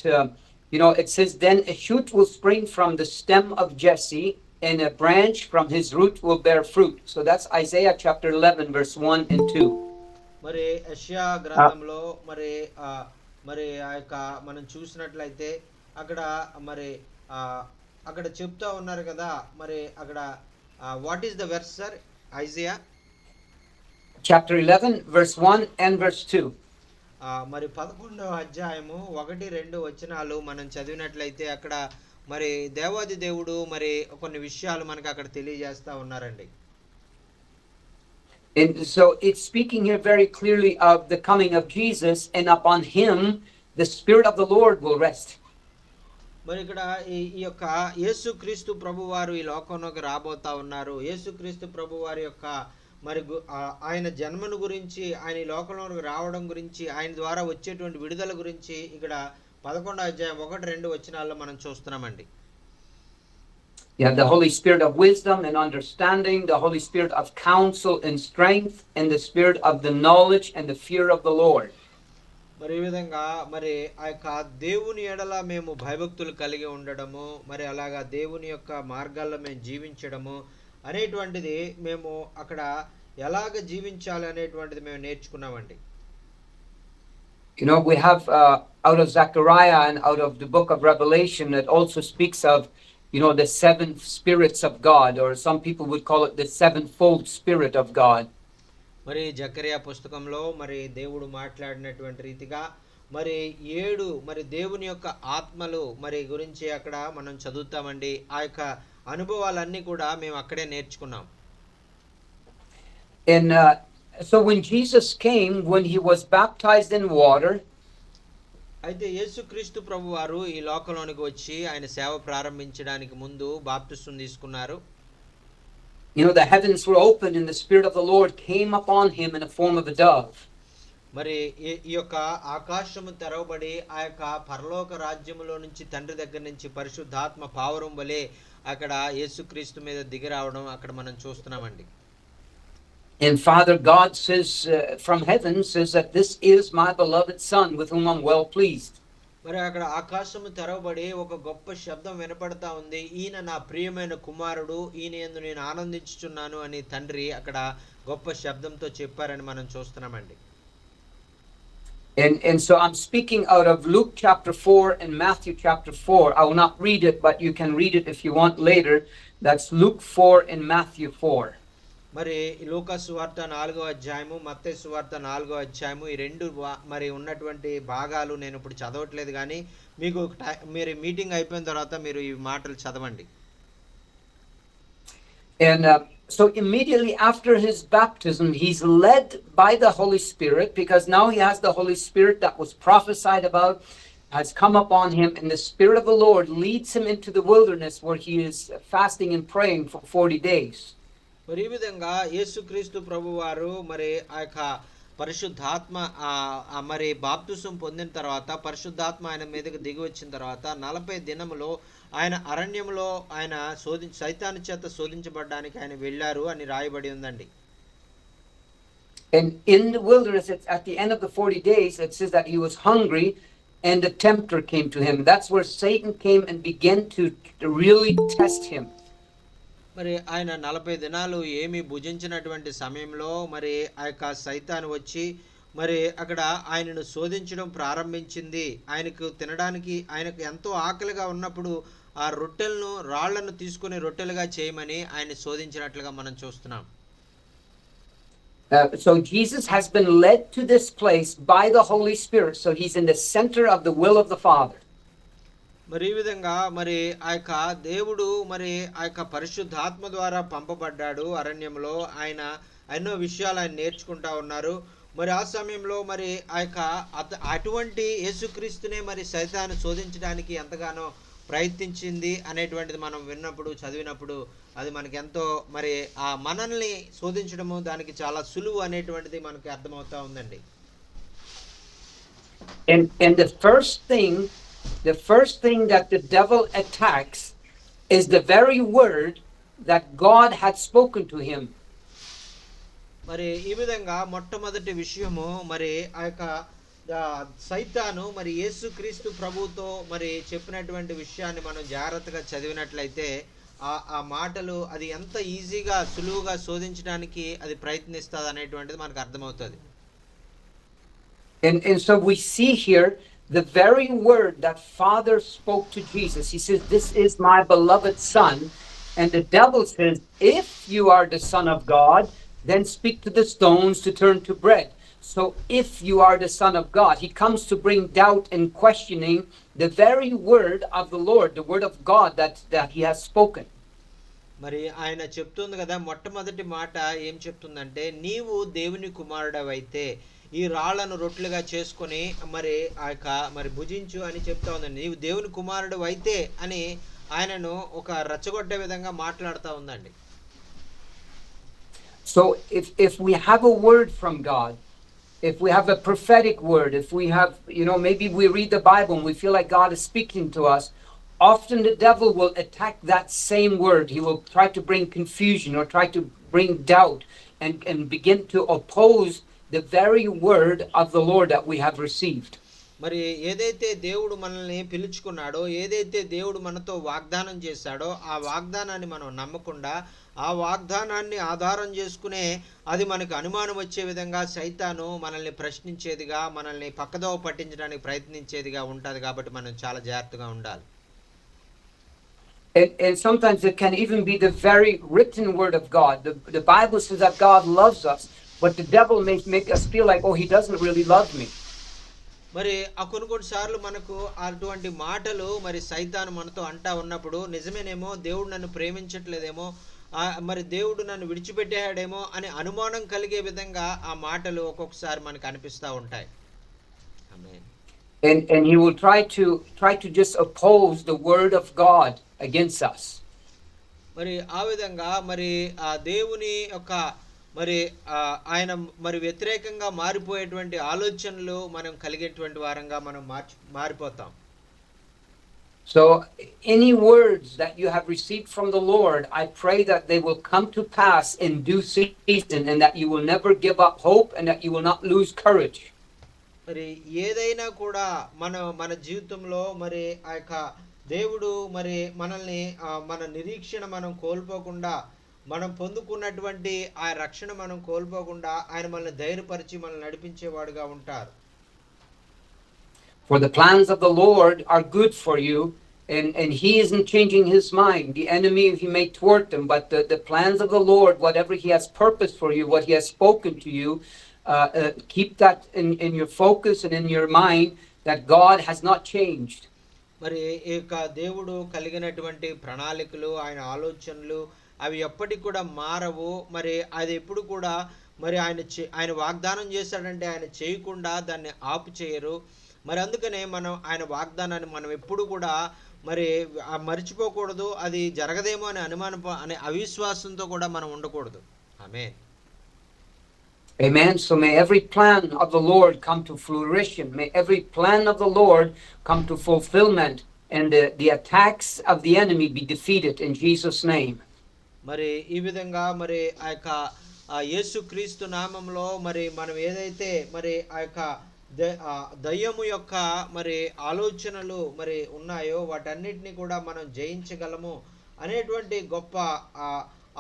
it says, then a shoot will spring from the stem of Jesse, and a branch from his root will bear fruit. So that's Isaiah chapter 11, verse 1 and 2. మరి యెషయా గ్రంథంలో మరి ఆ యొక్క మనం చూసినట్లయితే అక్కడ మరి అక్కడ చెప్తా ఉన్నారు కదా, మరి అక్కడ what is the verse sir? Isaiah chapter 11, verse 1 and verse 2. మరి 11వ అధ్యాయము 1-2 వచనాలు మనం చదివినట్లయితే అక్కడ మరి దేవాది దేవుడు మరి కొన్ని విషయాలు మనకు అక్కడ తెలియజేస్తా ఉన్నారండి. And so it's speaking here very clearly of the coming of Jesus, and upon him the Spirit of the Lord will rest. మరి ఇక్కడ ఈ యొక్క యేసుక్రీస్తు ప్రభువారు ఈ లోకంలోకి రాబోతా ఉన్నారు. యేసుక్రీస్తు ప్రభువారి యొక్క మరి ఆయన జన్మను గురించి, ఆయన ఈ లోకంలోకి రావడం గురించి, ఆయన ద్వారా వచ్చేటువంటి విడుదల గురించి ఇక్కడ 11వ అధ్యాయం 1-2 వచనాల్లో మనం చూస్తున్నామండి. You have the Holy Spirit of wisdom and understanding, the Holy Spirit of counsel and strength, and the Spirit of the knowledge and the fear of the Lord. మరి ఈ విధంగా మరి ఆ యొక్క దేవుని ఎడల మేము భయభక్తులు కలిగి ఉండడము, మరి అలాగా దేవుని యొక్క మార్గాల్లో మేము జీవించడము అనేటువంటిది మేము అక్కడ ఎలాగ జీవించాలి అనేటువంటిది మేము నేర్చుకున్నామండి. We have out of Zechariah and out of the book of Revelation, it also speaks of the seven spirits of God, or some people would call it the sevenfold spirit of God. మరి జకరియా పుస్తకంలో మరి దేవుడు మాట్లాడినటువంటి రీతిగా మరి 7 మరి దేవుని యొక్క ఆత్మలు మరి గురించి అక్కడ మనం చదువుతామండి. ఆ యొక్క అనుభవాలన్నీ కూడా మేము అక్కడే నేర్చుకున్నాం. And so when Jesus came, when he was baptized in water, అయితే యేసుక్రీస్తు ప్రభువారు ఈ లోకంలోనికి వచ్చి ఆయన సేవ ప్రారంభించడానికి ముందు బాప్తిసం తీసుకున్నారు. the heavens were opened and the Spirit of the Lord came upon him in the form of a dove. మరి ఈ యొక్క ఆకాశము తెరవబడి ఆ యొక్క పరలోక రాజ్యములో నుంచి తండ్రి దగ్గర నుంచి పరిశుద్ధాత్మ పావురం వలె అక్కడ యేసుక్రీస్తు మీద దిగి రావడం అక్కడ మనం చూస్తున్నామండి. And Father God says from heaven says that this is my beloved Son with whom I'm well pleased. మరి అక్కడ ఆకాశము తెరవబడి ఒక గొప్ప శబ్దం వినపడతా ఉంది, ఈయన నా ప్రియమైన కుమారుడు, ఈయన యందు నేను ఆనందించుచున్నాను అని తండ్రి అక్కడ గొప్ప శబ్దంతో చెప్పారని మనం చూస్తున్నామండి. And so I'm speaking out of Luke chapter 4 and Matthew chapter 4. I will not read it, but you can read it if you want later. That's Luke 4 and Matthew 4. మరి లూకా సువార్త 4వ అధ్యాయము, మత్తయి సువార్త 4వ అధ్యాయము, ఈ రెండు మరి ఉన్నటువంటి భాగాలు నేను ఇప్పుడు చదవట్లేదు, కానీ మీకు మీరు మీటింగ్ అయిపోయిన తర్వాత మీరు ఈ మాటలు చదవండి. And so immediately after his baptism, he's led by the Holy Spirit, because now he has the Holy Spirit that was prophesied about has come upon him, and the Spirit of the Lord leads him into the wilderness where he is fasting and praying for 40 days. మరి ఈ విధంగా యేసుక్రీస్తు ప్రభువారు మరి ఆ యొక్క పరిశుద్ధాత్మ మరి బాప్తిసం పొందిన తర్వాత పరిశుద్ధాత్మ ఆయన మీదకి దిగి వచ్చిన తర్వాత 40 దినములో ఆయన అరణ్యంలో ఆయన సైతాను చేత శోధించబడడానికి ఆయన వెళ్ళారు అని రాయబడి ఉందండి. And in the wilderness, at the end of the 40 days, it says that he was hungry and the tempter came to him. That's where Satan came and began to really test him. మరి ఆయన 40 దినాలు ఏమి భుజించినటువంటి సమయంలో మరి ఆ యొక్క సైతాను వచ్చి మరి అక్కడ ఆయనను శోధించడం ప్రారంభించింది. ఆయనకు తినడానికి ఆయనకు ఎంతో ఆకలిగా ఉన్నప్పుడు ఆ రాళ్లను తీసుకుని రొట్టెలుగా చేయమని ఆయన శోధించినట్లుగా మనం చూస్తున్నాం. So Jesus has been led to this place by the Holy Spirit. So he's in the center of the will of the Father. మరి ఈ విధంగా మరి ఆ యొక్క దేవుడు మరి ఆ యొక్క పరిశుద్ధాత్మ ద్వారా పంపబడ్డాడు అరణ్యంలో. ఆయన ఎన్నో విషయాలు ఆయన నేర్చుకుంటా ఉన్నారు. మరి ఆ సమయంలో మరి ఆ యొక్క అటువంటి యేసుక్రీస్తునే మరి సైతాను శోధించడానికి ఎంతగానో ప్రయత్నించింది అనేటువంటిది మనం విన్నప్పుడు చదివినప్పుడు అది మనకి ఎంతో మరి ఆ మనల్ని శోధించడము దానికి చాలా సులువు అనేటువంటిది మనకి అర్థమవుతా ఉందండి. And the first thing that the devil attacks is the very word that God had spoken to him. మరి ఈ విధంగా మొట్టమొదటి విషయము మరి ఆ యొక్క సైతాను మరి యేసుక్రీస్తు ప్రభుతో మరి చెప్పినటువంటి విషయాన్ని మనం జాగ్రత్తగా చదివినట్లయితే ఆ మాటలు అది ఎంత ఈజీగా సులువుగా శోధించడానికి అది ప్రయత్నిస్తుంది అనేటువంటిది మనకు అర్థమవుతుంది. And so we see here the very word that Father spoke to Jesus. He says, "This is my beloved Son." And the devil says, "If you are the Son of God, then speak to the stones to turn to bread." So if you are the Son of God, he comes to bring doubt and questioning the very word of the Lord, the word of God that he has spoken. మరి ఆయన చెప్తుంది కదా, మొట్టమొదటి మాట ఏం చెప్తుందంటే, నీవు దేవుని కుమారుడవైతే ఈ రాళ్లను రొట్టెలుగా చేసుకొని మరి ఆ యొక్క మరి భుజించు అని చెప్తా ఉందండి. నీవు దేవుని కుమారుడు అయితే అని ఆయనను ఒక రచ్చగొట్టే విధంగా మాట్లాడుతూ ఉందండి. So if we have a word from God, if we have a prophetic word, if we have, maybe we read the Bible and we feel like God is speaking to us, often the devil will attack that same word. He will try to bring confusion or try to bring doubt and begin to oppose the very word of the Lord that we have received. మరి ఏదైతే దేవుడు మనల్ని పిలుచుకున్నాడో, ఏదైతే దేవుడు మనతో వాగ్దానం చేశాడో ఆ వాగ్దానాన్ని మనం నమ్మకుండా ఆ వాగ్దానాన్ని ఆధారం చేసుకునే అది మనకు అనుమానం వచ్చే విధంగా సైతాను మనల్ని ప్రశ్నించేదిగా, మనల్ని పక్కదోవ పట్టించడానికి ప్రయత్నించేదిగా ఉంటుంది. కాబట్టి మనం చాలా జాగ్రత్తగా ఉండాలి. And sometimes it can even be the very written word of God. The Bible says that God loves us, but the devil may make us feel like, oh, he doesn't really love me. మరి ఆ కొన్ని సార్లు మనకు అటువంటి మాటలు మరి సైతాను మనతో అంటా ఉన్నప్పుడు నిజమేనేమో, దేవుడు నన్ను ప్రేమించట్లేదేమో, మరి దేవుడు నన్ను విడిచిపెట్టాడేమో అనే అనుమానం కలిగే విధంగా ఆ మాటలు ఒక్కొక్కసారి మనకు అనిపిస్తూ ఉంటాయి. ఆమేన్. And he will try to just oppose the word of God against us. మరి ఆ విధంగా మరి ఆ దేవుని యొక్క మరి ఆయన మరి వ్యతిరేకంగా మారిపోయేటువంటి ఆలోచనలు మనం కలిగేటువంటి వారంగా మనం మారిపోతాం. So any words that you have received from the Lord, I pray that they will come to pass in due season and that you will never give up hope and that you will not lose courage. మరి ఏదైనా కూడా మన జీవితంలో మరి ఆ యొక్క దేవుడు మరి మనల్ని మన నిరీక్షణ మనం కోల్పోకుండా, మనం పొందుకున్నటువంటి ఆ రక్షణ మనం కోల్పోకుండా ఆయన మనల్ని ధైర్యపరిచి మనల్ని నడిపించేవాడుగా ఉంటారు. For the plans of the Lord are good for you, and he isn't changing his mind. The enemy, he may thwart them, but the plans of the Lord, whatever he has purposed for you, what he has spoken to you, keep that in your focus and in your mind, that God has not changed. మరి ఈ యొక్క దేవుడు కలిగినటువంటి ప్రణాళికలు, ఆయన ఆలోచనలు అవి ఎప్పటికి కూడా మారవు. మరి అది ఎప్పుడు కూడా మరి ఆయన వాగ్దానం చేశాడంటే ఆయన చేయకుండా దాన్ని ఆపు చేయరు. మరి అందుకనే మనం ఆయన వాగ్దానాన్ని మనం ఎప్పుడు కూడా మరి మర్చిపోకూడదు. అది జరగదేమో అనే అనే అవిశ్వాసంతో కూడా మనం ఉండకూడదు. ఆమేన్. Amen. So may every plan of the Lord come to fruition. May every plan of the Lord come to fulfillment, and the attacks of the enemy be defeated in Jesus' name. మరి ఈ విధంగా మరి ఆ యొక్క యేసుక్రీస్తు నామంలో మరి మనం ఏదైతే మరి ఆ యొక్క దయ్యము యొక్క మరి ఆలోచనలు మరి ఉన్నాయో వాటన్నిటిని కూడా మనం జయించగలము అనేటువంటి గొప్ప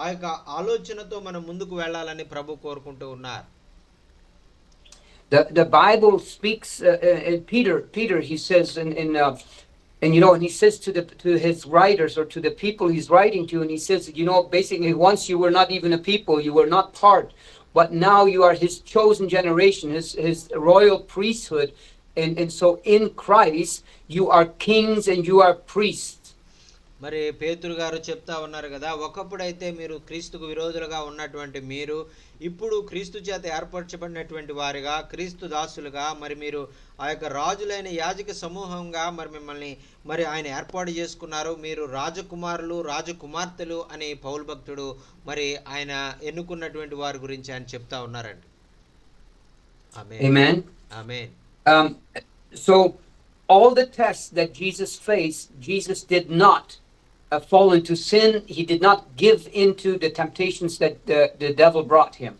ఆ యొక్క ఆలోచనతో మనం ముందుకు వెళ్ళాలని ప్రభు కోరుకుంటూ ఉన్నారు. The Bible speaks in Peter he says and and he says to his writers or to the people he's writing to, and he says, basically, once you were not even a people, you were not part, but now you are his chosen generation, his royal priesthood, and so in Christ you are kings and you are priests. మరి పేతురు గారు చెప్తా ఉన్నారు కదా, ఒకప్పుడైతే మీరు క్రీస్తుకు విరోధులుగా ఉన్నటువంటి మీరు ఇప్పుడు క్రీస్తు చేత ఏర్పరచబడినటువంటి వారిగా, క్రీస్తు దాసులుగా, మరి మీరు ఆ యొక్క రాజులైన యాజక సమూహంగా మరి మిమ్మల్ని మరి ఆయన ఏర్పాటు చేసుకున్నారు. మీరు రాజకుమారులు, రాజకుమార్తెలు అని పౌలు భక్తుడు మరి ఆయన ఎన్నుకున్నటువంటి వారి గురించి ఆయన చెప్తా ఉన్నారండి. Amen. Amen. So all the tests that Jesus faced, Jesus did not fall into sin. He did not give into the temptations that the devil brought him.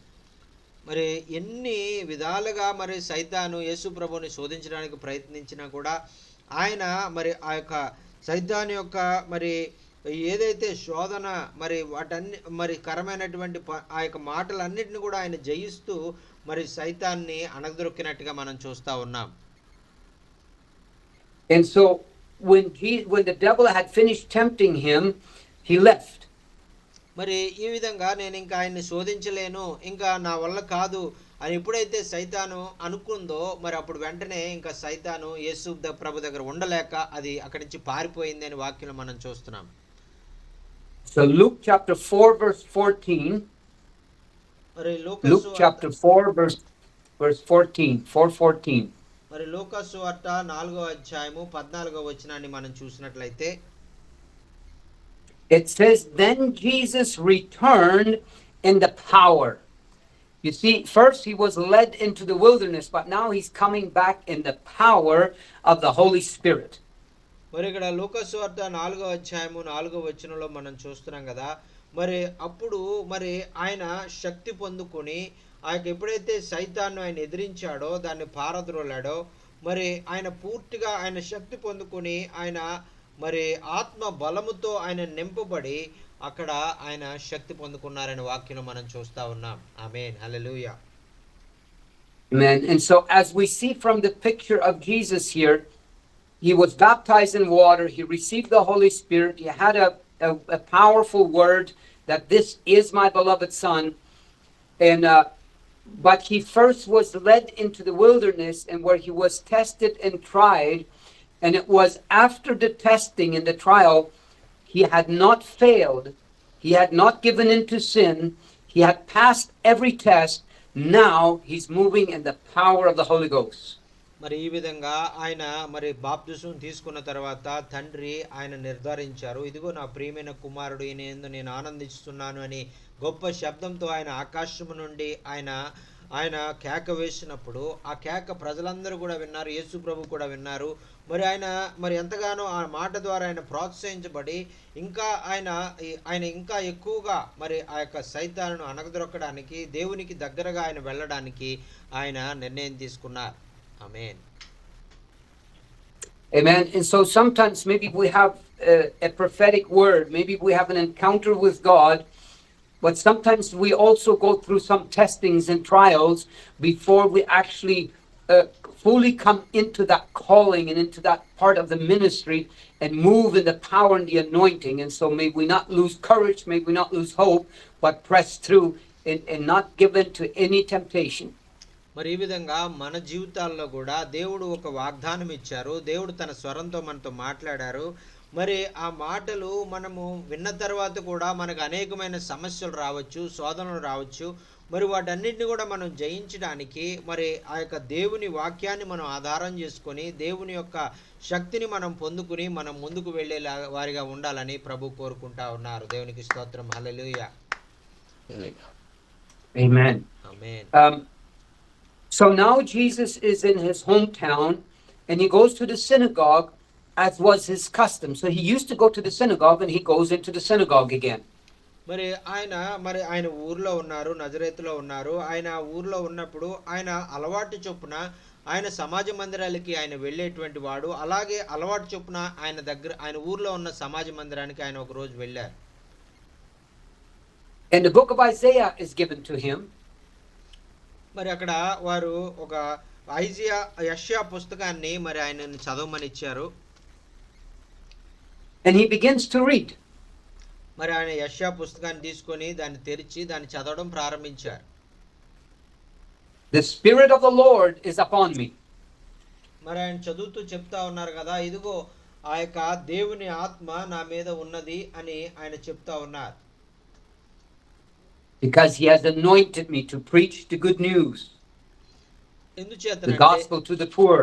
మరి ఎన్ని విధాలుగా మరి సైతాను యేసు ప్రభుని శోధించడానికి ప్రయత్నించినా కూడా ఆయన మరి ఆ యొక్క సైతాను యొక్క మరి ఏదైతే శోధన మరి వాటన్ని మరి కరమైనటువంటి ఆ యొక్క మాటలన్నిటిని కూడా ఆయన జయిస్తూ మరి సైతాన్ని అణగదొక్కినట్టుగా మనం చూస్తా ఉన్నాం. And so when the devil had finished tempting him, he left. మరి ఈ విధంగా నేను ఇంకా ఆయన్ని శోధించలేను, ఇంకా నా వల్ల కాదు అని ఎప్పుడైతే సైతాను అనుకుందో మరి అప్పుడు వెంటనే ఇంకా సైతాను యేసు ప్రభు దగ్గర ఉండలేక అది అక్కడి నుంచి పారిపోయింది అని వాక్యం మనం చూస్తున్నాం. So Luke chapter 4 verse 14. మరి Luke chapter 4 verse 14, 4:14. మరి లూకా సువార్త 4వ అధ్యాయము 14వ వచనాన్ని మనం చూసినట్లయితే it says, then Jesus returned in the power. You see, first he was led into the wilderness, but now he's coming back in the power of the Holy Spirit. మరి ఇక్కడ లూకా సువార్త 4వ అధ్యాయము 4వ వచనంలో మనం చూస్తున్నాం కదా, మరి అప్పుడు మరి ఆయన శక్తి పొందుకొని ఆయనకు ఎప్పుడైతే సైతాన్ని ఆయన ఎదిరించాడో, దాన్ని పారద్రోలాడో, మరి ఆయన పూర్తిగా ఆయన శక్తి పొందుకొని ఆయన మరి ఆత్మ బలముతో ఆయన నింపబడి అక్కడ ఆయన శక్తి పొందుకున్నారనే వాక్యం మనం చూస్తా ఉన్నాం. ఆమేన్, హల్లెలూయా. Amen. And so as we see from the picture of Jesus here, he was baptized in water, he received the Holy Spirit, he had a powerful word that this is my beloved son, and but he first was led into the wilderness and where he was tested and tried, and it was after the testing and the trial he had not failed, he had not given into sin, he had passed every test. Now he's moving in the power of the Holy Ghost. మరి ఈ విధంగా ఆయన మరి బాప్తిసం తీసుకున్న తర్వాత తండ్రి ఆయన నిర్ధారించారు, ఇదిగో నా ప్రియమైన కుమారుడు, ఈయన యందు నేను ఆనందిస్తున్నాను అని గొప్ప శబ్దంతో ఆయన ఆకాశము నుండి ఆయన కేక వేసినప్పుడు ఆ కేక ప్రజలందరూ కూడా విన్నారు, యేసు ప్రభు కూడా విన్నారు. మరి ఆయన మరి ఎంతగానో ఆ మాట ద్వారా ఆయన ప్రోత్సహించబడి ఇంకా ఆయన ఇంకా ఎక్కువగా మరి ఆ యొక్క సైతాను అణగదొక్కడానికి, దేవునికి దగ్గరగా ఆయన వెళ్ళడానికి ఆయన నిర్ణయం తీసుకున్నారు. Amen. Amen. And so sometimes maybe we have a prophetic word, maybe we have an encounter with God, but sometimes we also go through some testings and trials before we actually fully come into that calling and into that part of the ministry and move in the power and the anointing. And so may we not lose courage, may we not lose hope, but press through and not give in to any temptation. మరి ఈ విధంగా మన జీవితాల్లో కూడా దేవుడు ఒక వాగ్దానం ఇచ్చారు, దేవుడు తన స్వరంతో మనతో మాట్లాడారు. మరి ఆ మాటలు మనము విన్న తర్వాత కూడా మనకు అనేకమైన సమస్యలు రావచ్చు, శోధనలు రావచ్చు. మరి వాటన్నిటిని కూడా మనం జయించడానికి మరి ఆ యొక్క దేవుని వాక్యాన్ని మనం ఆధారం చేసుకొని దేవుని యొక్క శక్తిని మనం పొందుకుని మనం ముందుకు వెళ్ళే వారిగా ఉండాలని ప్రభు కోరుకుంటా ఉన్నారు. దేవునికి స్తోత్రం, హల్లెలూయా. Amen. Amen. So now Jesus is in his hometown and he goes to the synagogue as was his custom. So he used to go to the synagogue and he goes into the synagogue again. మరి ఆయన ఊర్లో ఉన్నారు, నజరేతులో ఉన్నారు. ఆయన ఊర్లో ఉన్నప్పుడు ఆయన అలవాటు చొప్పున ఆయన సమాజ మందిరాలకి ఆయన వెళ్ళేటువంటి వాడు. అలాగే అలవాటు చొప్పున ఆయన ఊర్లో ఉన్న సమాజ మందిరానికి ఆయన ఒక రోజు వెళ్ళారు. And the book of Isaiah is given to him. మరి అక్కడ వారు ఒక యెషయా పుస్తకాన్ని మరి ఆయనను చదవమని ఇచ్చారు. And he begins to read. మరి ఆయన యెషయా పుస్తకాన్ని తీసుకొని దాన్ని తెరిచి దాన్ని చదవడం ప్రారంభించారు. The Spirit of the Lord is upon me. మరి ఆయన చదువుతూ చెప్తా ఉన్నారు కదా, ఇదిగో ఆ యొక్క దేవుని ఆత్మ నా మీద ఉన్నది అని ఆయన చెప్తా ఉన్నారు. Because he has anointed me to preach the good news, the ఎందుచేతనంటే gospel to the poor.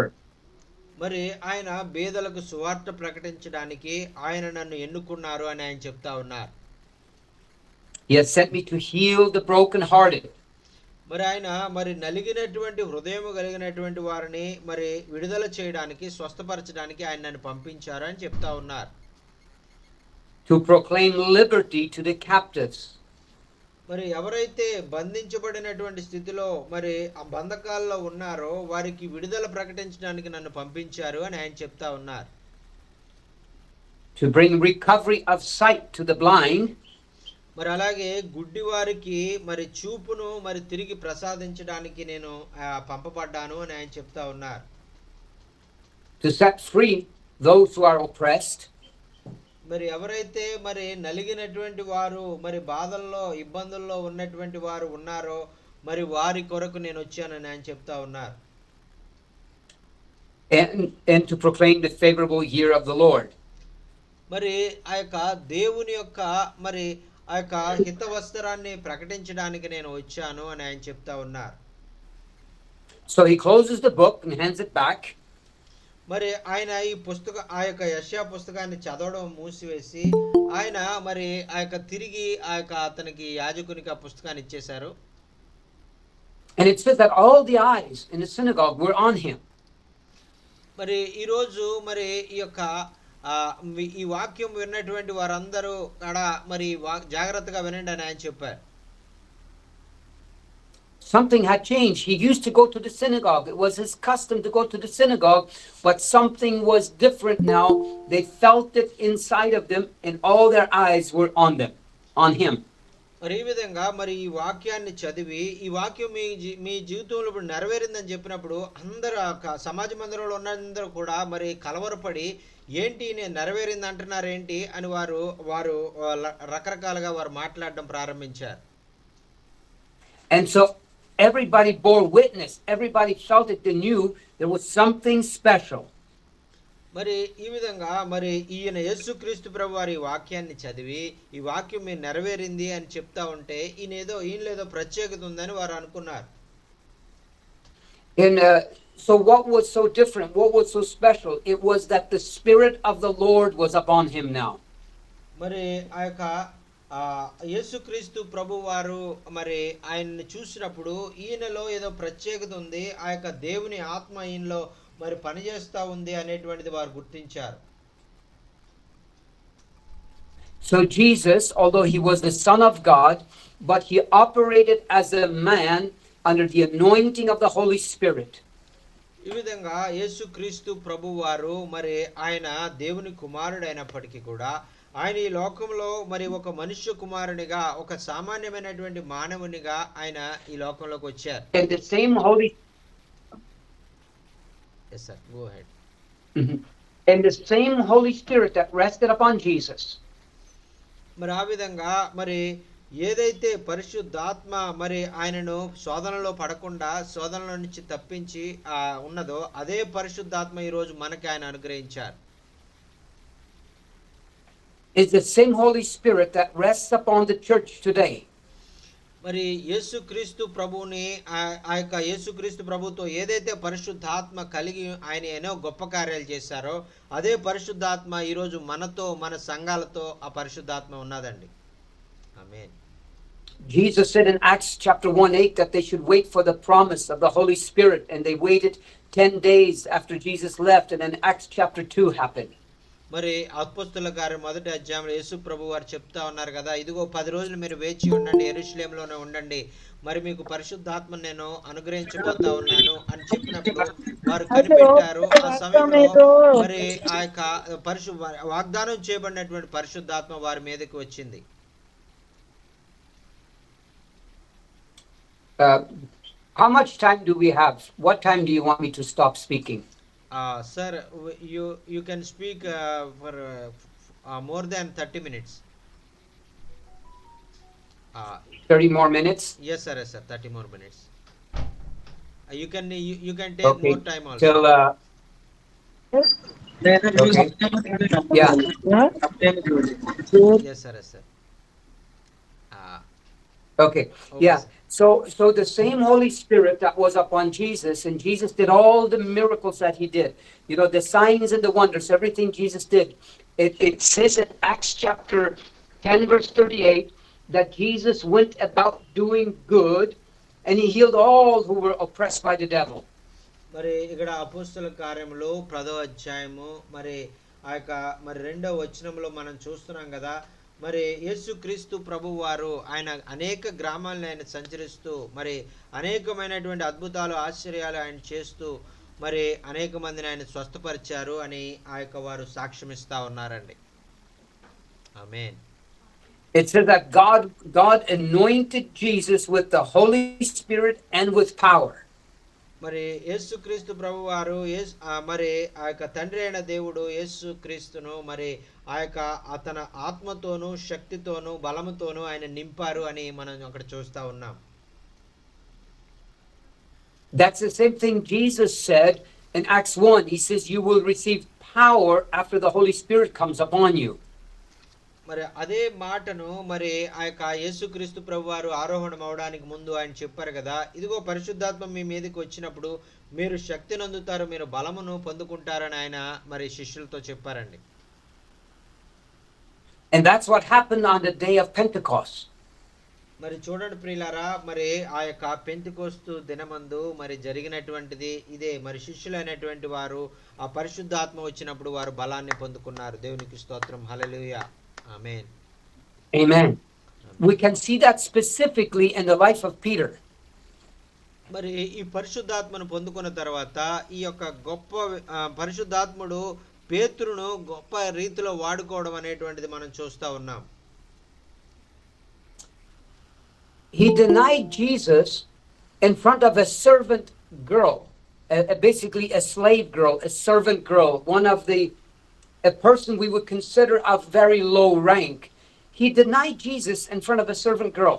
మరి ఆయన పేదలకు సువార్త ప్రకటించడానికి ఆయన నన్ను ఎన్నుకున్నారు అని ఆయన చెప్తా ఉన్నారు. He has sent me to heal the brokenhearted, మరి ఆయన మరి నలిగినటువంటి హృదయము కలిగినటువంటి వారిని మరి విడుదల చేయడానికి, స్వస్థపరచడానికి ఆయన నన్ను పంపించారు అని చెప్తా ఉన్నారు. to proclaim liberty to the captives, మరి ఎవరైతే బంధించబడినటువంటి స్థితిలో మరి ఆ బంధకాల్లో ఉన్నారో వారికి విడుదల ప్రకటించడానికి నన్ను పంపించారు అని ఆయన చెప్తా ఉన్నారు. to bring recovery of sight to the blind, మరి అలాగే గుడ్డి వారికి మరి చూపును మరి తిరిగి ప్రసాదించడానికి నేను పంపబడ్డాను అని ఆయన చెప్తా ఉన్నారు. to set free those who are oppressed, మరి ఎవరైతే మరి నలిగినటువంటి వారు మరి బాధల్లో ఇబ్బందుల్లో ఉన్నటువంటి వారు ఉన్నారో మరి వారి కొరకు నేను వచ్చానని ఆయన చెప్తా ఉన్నారు. and to proclaim the favorable year of the Lord. మరి ఆ యొక్క దేవుని యొక్క మరి ఆ యొక్క హితవస్త్రాన్ని ప్రకటించడానికి నేను వచ్చాను అని ఆయన చెప్తా ఉన్నారు. So he closes the book and hands it back. మరి ఆయన ఈ ఆ యొక్క యెషయా పుస్తకాన్ని చదవడం మూసివేసి ఆయన మరి ఆ యొక్క తిరిగి ఆ యొక్క అతనికి యాజకునికి ఆ పుస్తకాన్ని ఇచ్చేశారు. And it says that all the eyes in the synagogue were on him. మరి ఈరోజు మరి ఈ యొక్క ఈ వాక్యం విన్నటువంటి వారందరూ కూడా మరి జాగ్రత్తగా వినండి అని ఆయన చెప్పారు. Something had changed. He used to go to the synagogue. It was his custom to go to the synagogue, but something was different now. They felt it inside of them, and all their eyes were on them, on him. మరి ఈ విధంగా మరి ఈ వాక్యాన్ని చదివి ఈ వాక్యం మీ జీవితంలో ఇప్పుడు నెరవేరిందని చెప్పినప్పుడు అందరూ సమాజ మందిరంలో ఉన్నందరూ కూడా మరి కలవరపడి ఏంటి నేను నెరవేరింది అంటున్నారు ఏంటి అని వారు రకరకాలుగా వారు మాట్లాడడం ప్రారంభించారు. And so everybody bore witness. Everybody felt it. They knew there was something special. మరి ఈ విధంగా మరి ఈయన యేసుక్రీస్తు ప్రభు వారి వాక్యాన్ని చదివి ఈ వాక్యం మీరు నెరవేరింది అని చెప్తా ఉంటే ఈయనలేదో ప్రత్యేకత ఉందని వారు అనుకున్నారు. And so what was so different? What was so special? It was that the Spirit of the Lord was upon him now. మరి ఆ యొక్క యేసుక్రీస్తు ప్రభు వారు మరి ఆయన్ని చూసినప్పుడు ఈయనలో ఏదో ప్రత్యేకత ఉంది, ఆ యొక్క దేవుని ఆత్మ ఈయనలో మరి పనిచేస్తా ఉంది అనేటువంటిది వారు గుర్తించారు. So Jesus, although he was the Son of God, but he operated as a man under the anointing of the Holy Spirit. ఈ విధంగా యేసుక్రీస్తు ప్రభు వారు మరి ఆయన దేవుని కుమారుడు అయినప్పటికీ కూడా ఆయన ఈ లోకంలో మరి ఒక మనుష్య కుమారునిగా ఒక సామాన్యమైనటువంటి మానవునిగా ఆయన ఈ లోకంలోకి వచ్చారు. And the same Holy Yes sir, go ahead. And the same Holy Spirit that rested upon Jesus. మరి ఆ విధంగా మరి ఏదైతే పరిశుద్ధాత్మ మరి ఆయనను శోధనలో పడకుండా శోధనల నుంచి తప్పించి ఉన్నదో అదే పరిశుద్ధాత్మ ఈ రోజు మనకి ఆయన అనుగ్రహించారు. Is the same Holy Spirit that rests upon the church today. మరి యేసుక్రీస్తు ప్రభువుని ఆ యొక్క యేసుక్రీస్తు ప్రభుతో ఏదైతే పరిశుద్ధాత్మ కలిగి ఆయన ఎన్నో గొప్ప కార్యాలు చేశారో అదే పరిశుద్ధాత్మ ఈరోజు మనతో మన సంఘాలతో ఆ పరిశుద్ధాత్మ ఉన్నదండి. ఆమేన్. Jesus said in Acts chapter 1:8 that they should wait for the promise of the Holy Spirit, and they waited 10 days after Jesus left, and then Acts chapter 2 happened. మరి అపొస్తలుల కార్యం మొదటి అధ్యాయంలో యేసు ప్రభు వారు చెప్తా ఉన్నారు కదా, ఇదిగో 10 రోజులు మీరు వేచి ఉండండి, యెరూషలేములోనే ఉండండి, మరి మీకు పరిశుద్ధాత్మ నేను అనుగ్రహించబోతా ఉన్నాను అని చెప్పినప్పుడు వారు కనిపెట్టారు. ఆ సమయంలో మరి ఆ యొక్క వాగ్దానం చేయబడినటువంటి పరిశుద్ధాత్మ వారి మీదకి వచ్చింది. How much time do we have? What time do you want me to stop speaking? Sir, you can speak for more than 30 minutes. 30 more minutes? Yes sir, 30 more minutes. You can take Okay. more time also. Till Okay. Yeah. Yes sir, yes sir. Okay. Okay Yeah. Sir. So the same Holy Spirit that was upon Jesus, and Jesus did all the miracles that he did. You know, the signs and the wonders, everything Jesus did. It says in Acts chapter 10, verse 38, that Jesus went about doing good and he healed all who were oppressed by the devil. మరి ఇక్కడ అపోస్తల కార్యములు 10వ అధ్యాయము మరి ఆ యొక్క మరి 2వ వచనంలో మనం చూస్తున్నాం కదా. మరి యేసుక్రీస్తు ప్రభు వారు ఆయన అనేక గ్రామాలను ఆయన సంచరిస్తూ మరి అనేకమైనటువంటి అద్భుతాలు ఆశ్చర్యాలు ఆయన చేస్తూ మరి అనేక మందిని ఆయన స్వస్థపరిచారు అని ఆ యొక్క వారు సాక్ష్యం ఇస్తా ఉన్నారండి. ఆమేన్. It says that God anointed Jesus with the Holy Spirit and with power. మరి యేసుక్రీస్తు ప్రభు వారు మరి ఆ యొక్క తండ్రి అయిన దేవుడు యేసుక్రీస్తును మరి ఆ యొక్క అతని ఆత్మతోనూ శక్తితోనూ బలముతోనూ ఆయన నింపారు అని మనం అక్కడ చూస్తా ఉన్నాం. That's the same thing Jesus said in Acts 1. He says, you will receive power after the Holy Spirit comes upon you. మరి అదే మాటను మరి ఆ యొక్క యేసుక్రీస్తు ప్రభు వారు ఆరోహణం అవడానికి ముందు ఆయన చెప్పారు కదా, ఇదిగో పరిశుద్ధాత్మ మీ మీదకి వచ్చినప్పుడు మీరు శక్తిని అందుతారు, మీరు బలమును పొందుకుంటారని ఆయన మరి శిష్యులతో చెప్పారండి. And that's what happened on the day of Pentecost. మరి చూడండి ప్రియులారా, మరి ఆ యొక్క పెంతెకోస్తు దినమందు మరి జరిగినటువంటిది ఇదే. మరి శిష్యులైనటువంటి వారు ఆ పరిశుద్ధాత్మ వచ్చినప్పుడు వారు బలాన్ని పొందుకున్నారు. దేవునికి స్తోత్రం. హల్లెలూయా. ఆమేన్. Amen. We can see that specifically in the life of Peter. మరి ఈ పరిశుద్ధాత్మను పొందుకున్న తర్వాత ఈ యొక్క గొప్ప పరిశుద్ధాత్ముడు పేతురును గొప్ప రీతిలో వాడుకోవడం అనేటువంటిది మనం చూస్తా ఉన్నాం. He denied Jesus in front of a servant girl, basically a slave girl, a servant girl, a person we would consider of very low rank. He denied Jesus in front of a servant girl.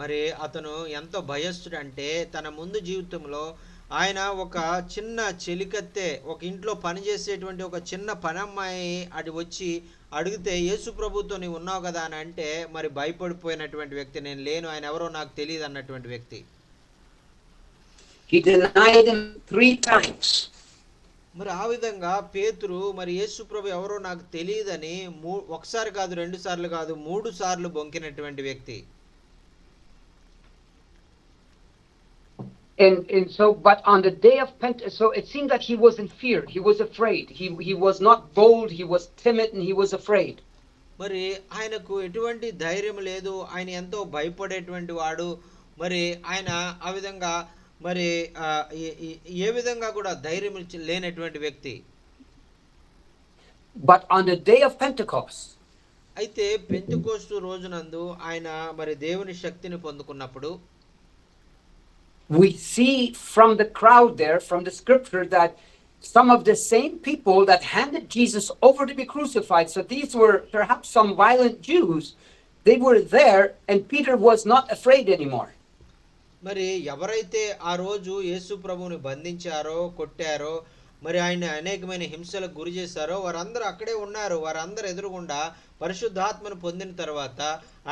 మరి అతను ఎంతో భయస్థుడు అంటే తన ముందు జీవితంలో ఆయన ఒక చిన్న చెలికత్తె, ఒక ఇంట్లో పనిచేసేటువంటి ఒక చిన్న పనమ్మాయి అది వచ్చి అడిగితే యేసు ప్రభుతో నీవు ఉన్నావు కదా అని అంటే మరి భయపడిపోయినటువంటి వ్యక్తి, నేను లేను, ఆయన ఎవరో నాకు తెలియదు అన్నటువంటి వ్యక్తి. He denied him 3 times. మరి ఆ విధంగా పేతురు మరి యేసు ప్రభు ఎవరో నాకు తెలియదని ఒకసారి కాదు, 2 సార్లు కాదు, 3 సార్లు బొంకినటువంటి వ్యక్తి. And so, but on the day of Pentecost, so it seemed that he was in fear. He was afraid. He was not bold. He was timid, and he was afraid. మరి ఆయనకు ఎటువంటి ధైర్యం లేదు, ఆయన ఎంతో భయపడేటువంటి వాడు. మరి ఆయన ఆ విధంగా మరి ఏ విధంగా కూడా ధైర్యం లేనటువంటి వ్యక్తి. But on the day of Pentecost, అయితే పెంతెకోస్తు రోజునందు ఆయన మరి దేవుని శక్తిని పొందుకున్నప్పుడు we see from the crowd there, from the scripture, that some of the same people that handed Jesus over to be crucified, so these were perhaps some violent Jews, they were there, and Peter was not afraid anymore. మరి ఎవరైతే ఆ రోజు యేసు ప్రభువుని బంధించారో, కొట్టారో, మరి ఆయన అనేకమైన హింసలకు గురి చేశారో వారందరూ అక్కడే ఉన్నారు. వారందరూ ఎదురుగుండా పరిశుద్ధాత్మను పొందిన తర్వాత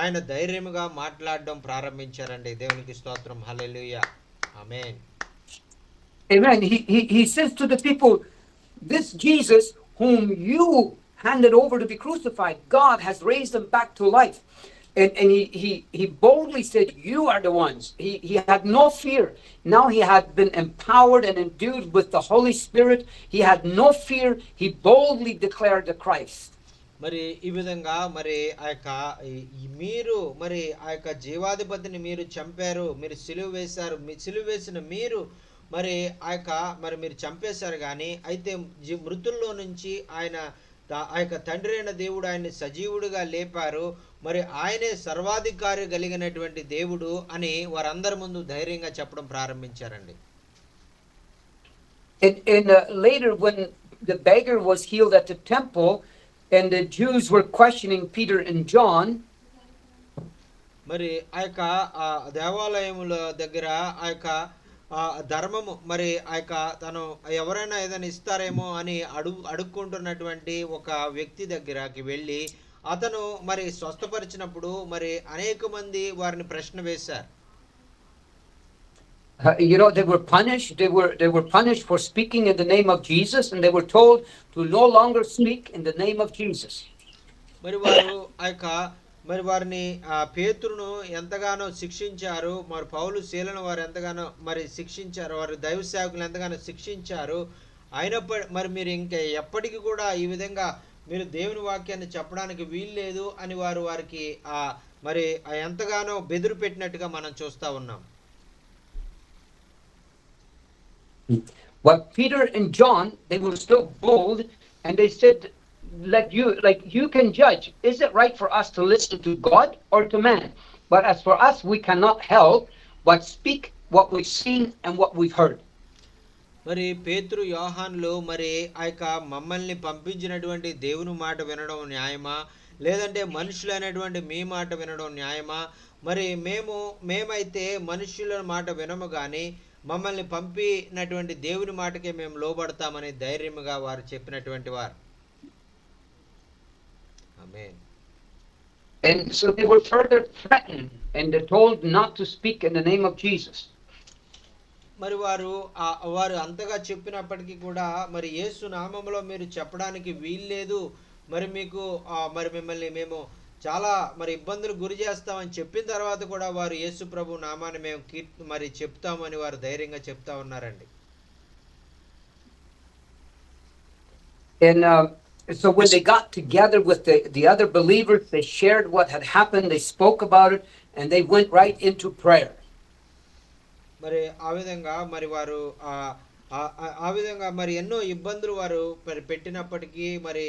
ఆయన ధైర్యముగా మాట్లాడడం ప్రారంభించారండి. దేవునికి స్తోత్రం. హల్లెలూయా. ఆమేన్. Amen. He says to the people, this Jesus whom you handed over to be crucified, God has raised him back to life. And he boldly said, you are the ones. He had no fear. Now he had been empowered and endued with the Holy Spirit. He had no fear. He boldly declared the Christ. మరి ఈ విధంగా మరి ఆ యొక్క మీరు మరి ఆ యొక్క జీవాధిపతిని మీరు చంపారు, మీరు సిలువ వేశారు, సిలువ వేసిన మీరు మరి ఆ యొక్క మరి మీరు చంపేశారు, కానీ అయితే మృతుల్లో నుంచి ఆయన ఆ యొక్క తండ్రి అయిన దేవుడు ఆయన్ని సజీవుడిగా లేపారు. మరి ఆయనే సర్వాధికారి కలిగినటువంటి దేవుడు అని వారందరి ముందు ధైర్యంగా చెప్పడం ప్రారంభించారండి. And later when the beggar was healed at the temple and the Jews were questioning Peter and John, మరి ఆ యొక్క దేవాలయముల దగ్గర ఆ యొక్క ఆ ధర్మము మరి ఆ యొక్క తను ఎవరైనా ఏదైనా ఇస్తారేమో అని అడుక్కుంటున్నటువంటి ఒక వ్యక్తి దగ్గరకి వెళ్ళి అతను మరి స్వస్థపరిచినప్పుడు మరి అనేక మంది వారిని ప్రశ్న వేశారు. You know, they were punished. They were punished for speaking in the name of Jesus, and they were told to no longer speak in the name of Jesus. మరి వారు ఆ యొక్క మరి వారిని పేతురును ఎంతగానో శిక్షించారు. మరి పౌలు శీలను వారు ఎంతగానో మరి శిక్షించారు. వారు దైవ సేవకులు ఎంతగానో శిక్షించారు. అయినప్పటి మరి మీరు ఇంకా ఎప్పటికీ కూడా ఈ విధంగా మీరు దేవుని వాక్యాన్ని చెప్పడానికి వీల్లేదు అని వారికి మరి ఎంతగానో బెదురు పెట్టినట్టుగా మనం చూస్తా ఉన్నాం. But Peter and John, they were still bold, and they said, you can judge. Is it right for us to listen to God or to man? But as for us, we cannot help but speak what we've seen and what we've heard. మరి పేతురు యోహాన్లు మరి ఆ యొక్క మమ్మల్ని పంపించినటువంటి దేవుని మాట వినడం న్యాయమా, లేదంటే మనుషులైనటువంటి మీ మాట వినడం న్యాయమా? మరి మేమైతే మనుషుల మాట వినము కానీ మమ్మల్ని పంపినటువంటి దేవుని మాటకే మేము లోబడతామని ధైర్యముగా వారు చెప్పినటువంటి వారు. ఆమేన్. And so they were further threatened, and they told not to speak in the name of Jesus. మరి వారు అంతగా చెప్పినప్పటికీ కూడా మరి యేసు నామములో మీరు చెప్పడానికి వీల్లేదు, మరి మీకు మరి మిమ్మల్ని మేము చాలా మరి ఇబ్బందులు గురి చేస్తామని చెప్పిన తర్వాత కూడా వారు యేసు ప్రభు నామాన్ని మేము మరి చెప్తామని వారు ధైర్యంగా చెప్తా ఉన్నారండి. And so when they got together with the other believers, they shared what had happened, they spoke about it, and they went right into prayer. మరి ఆ విధంగా మరి వారు ఆ విధంగా మరి ఎన్నో ఇబ్బందులు వారు మరి పెట్టినప్పటికీ, మరి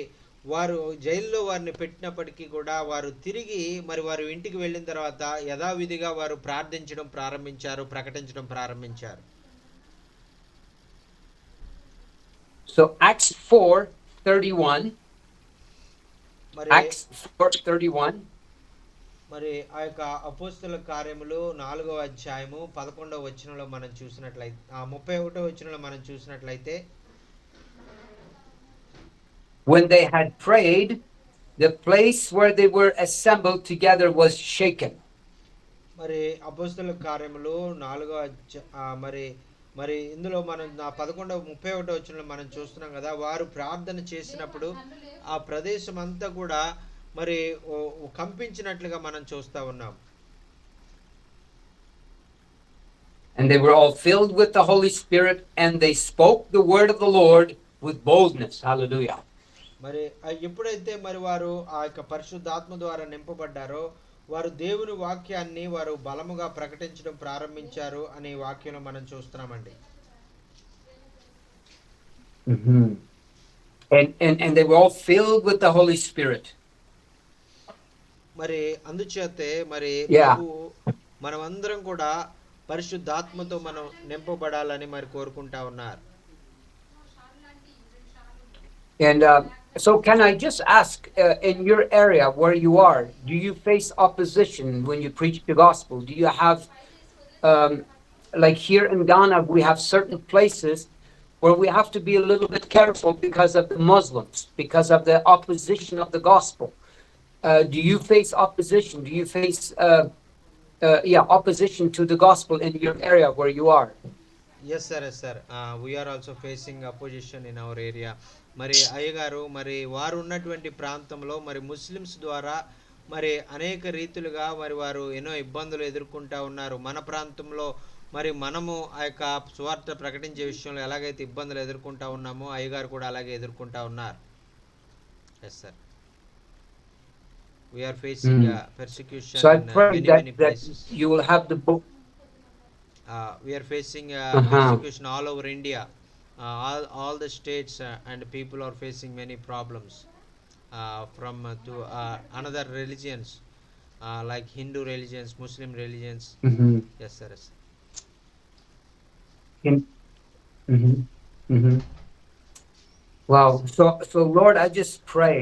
వారు జైల్లో వారిని పెట్టినప్పటికీ కూడా వారు తిరిగి మరి వారు ఇంటికి వెళ్ళిన తర్వాత యథావిధిగా వారు ప్రార్థించడం ప్రారంభించారు, ప్రకటించడం ప్రారంభించారు. So Acts 4:31. Acts 4:31. మరి ఆ యొక్క అపోస్తలుల కార్యములు 4వ అధ్యాయము 11వ వచనంలో మనం చూసినట్లయితే 31వ వచనంలో మనం చూసినట్లయితే, when they had prayed, the place where they were assembled together was shaken. మరి అపోస్తలుల కార్యములు 4వ మరి ఇందులో మనం 31వ వచనంలో మనం చూస్తున్నాం కదా, వారు ప్రార్థన చేసినప్పుడు ఆ ప్రదేశం అంతా కూడా మరి కంపించినట్లుగా మనం చూస్తా ఉన్నాం. And they were all filled with the Holy Spirit, and they spoke the word of the Lord with boldness. Hallelujah. మరి ఎప్పుడైతే మరి వారు ఆ యొక్క పరిశుద్ధాత్మ ద్వారా నింపబడ్డారో వారు దేవుని వాక్యాన్ని వారు బలముగా ప్రకటించడం ప్రారంభించారు అనే వాక్యంలో మనం చూస్తున్నామండి. And they were all filled with the Holy Spirit. మరి అందుచేతే మరి మనమందరం కూడా పరిశుద్ధాత్మతో మనం నింపబడాలని మరి కోరుకుంటా ఉన్నారు. And so can I just ask, in your area where you are, do you face opposition when you preach the gospel? Do you have, like here in Ghana, we have certain places where we have to be a little bit careful because of the Muslims, because of the opposition of the gospel. Do you face opposition? Do you face opposition to the gospel in your area where you are? Yes sir, yes sir. We are also facing opposition in our area. మరి అయ్యగారు మరి వారు ఉన్నటువంటి ప్రాంతంలో మరి Muslims ద్వారా మరి అనేక రీతులుగా మరి వారు ఎన్నో ఇబ్బందులు ఎదుర్కొంటా ఉన్నారు. మన ప్రాంతంలో మరి మనము ఆ యొక్క సువార్త ప్రకటించే విషయంలో ఎలాగైతే ఇబ్బందులు ఎదుర్కొంటా ఉన్నామో అయ్యగారు కూడా అలాగే ఎదుర్కొంటా ఉన్నారు. Yes sir. We are facing persecution so I pray in many places. You will have the book. We are facing persecution all over India. All the states and people are facing many problems from to another religions like Hindu religions, Muslim religions. Yes sir, yes. Wow. So Lord, I just pray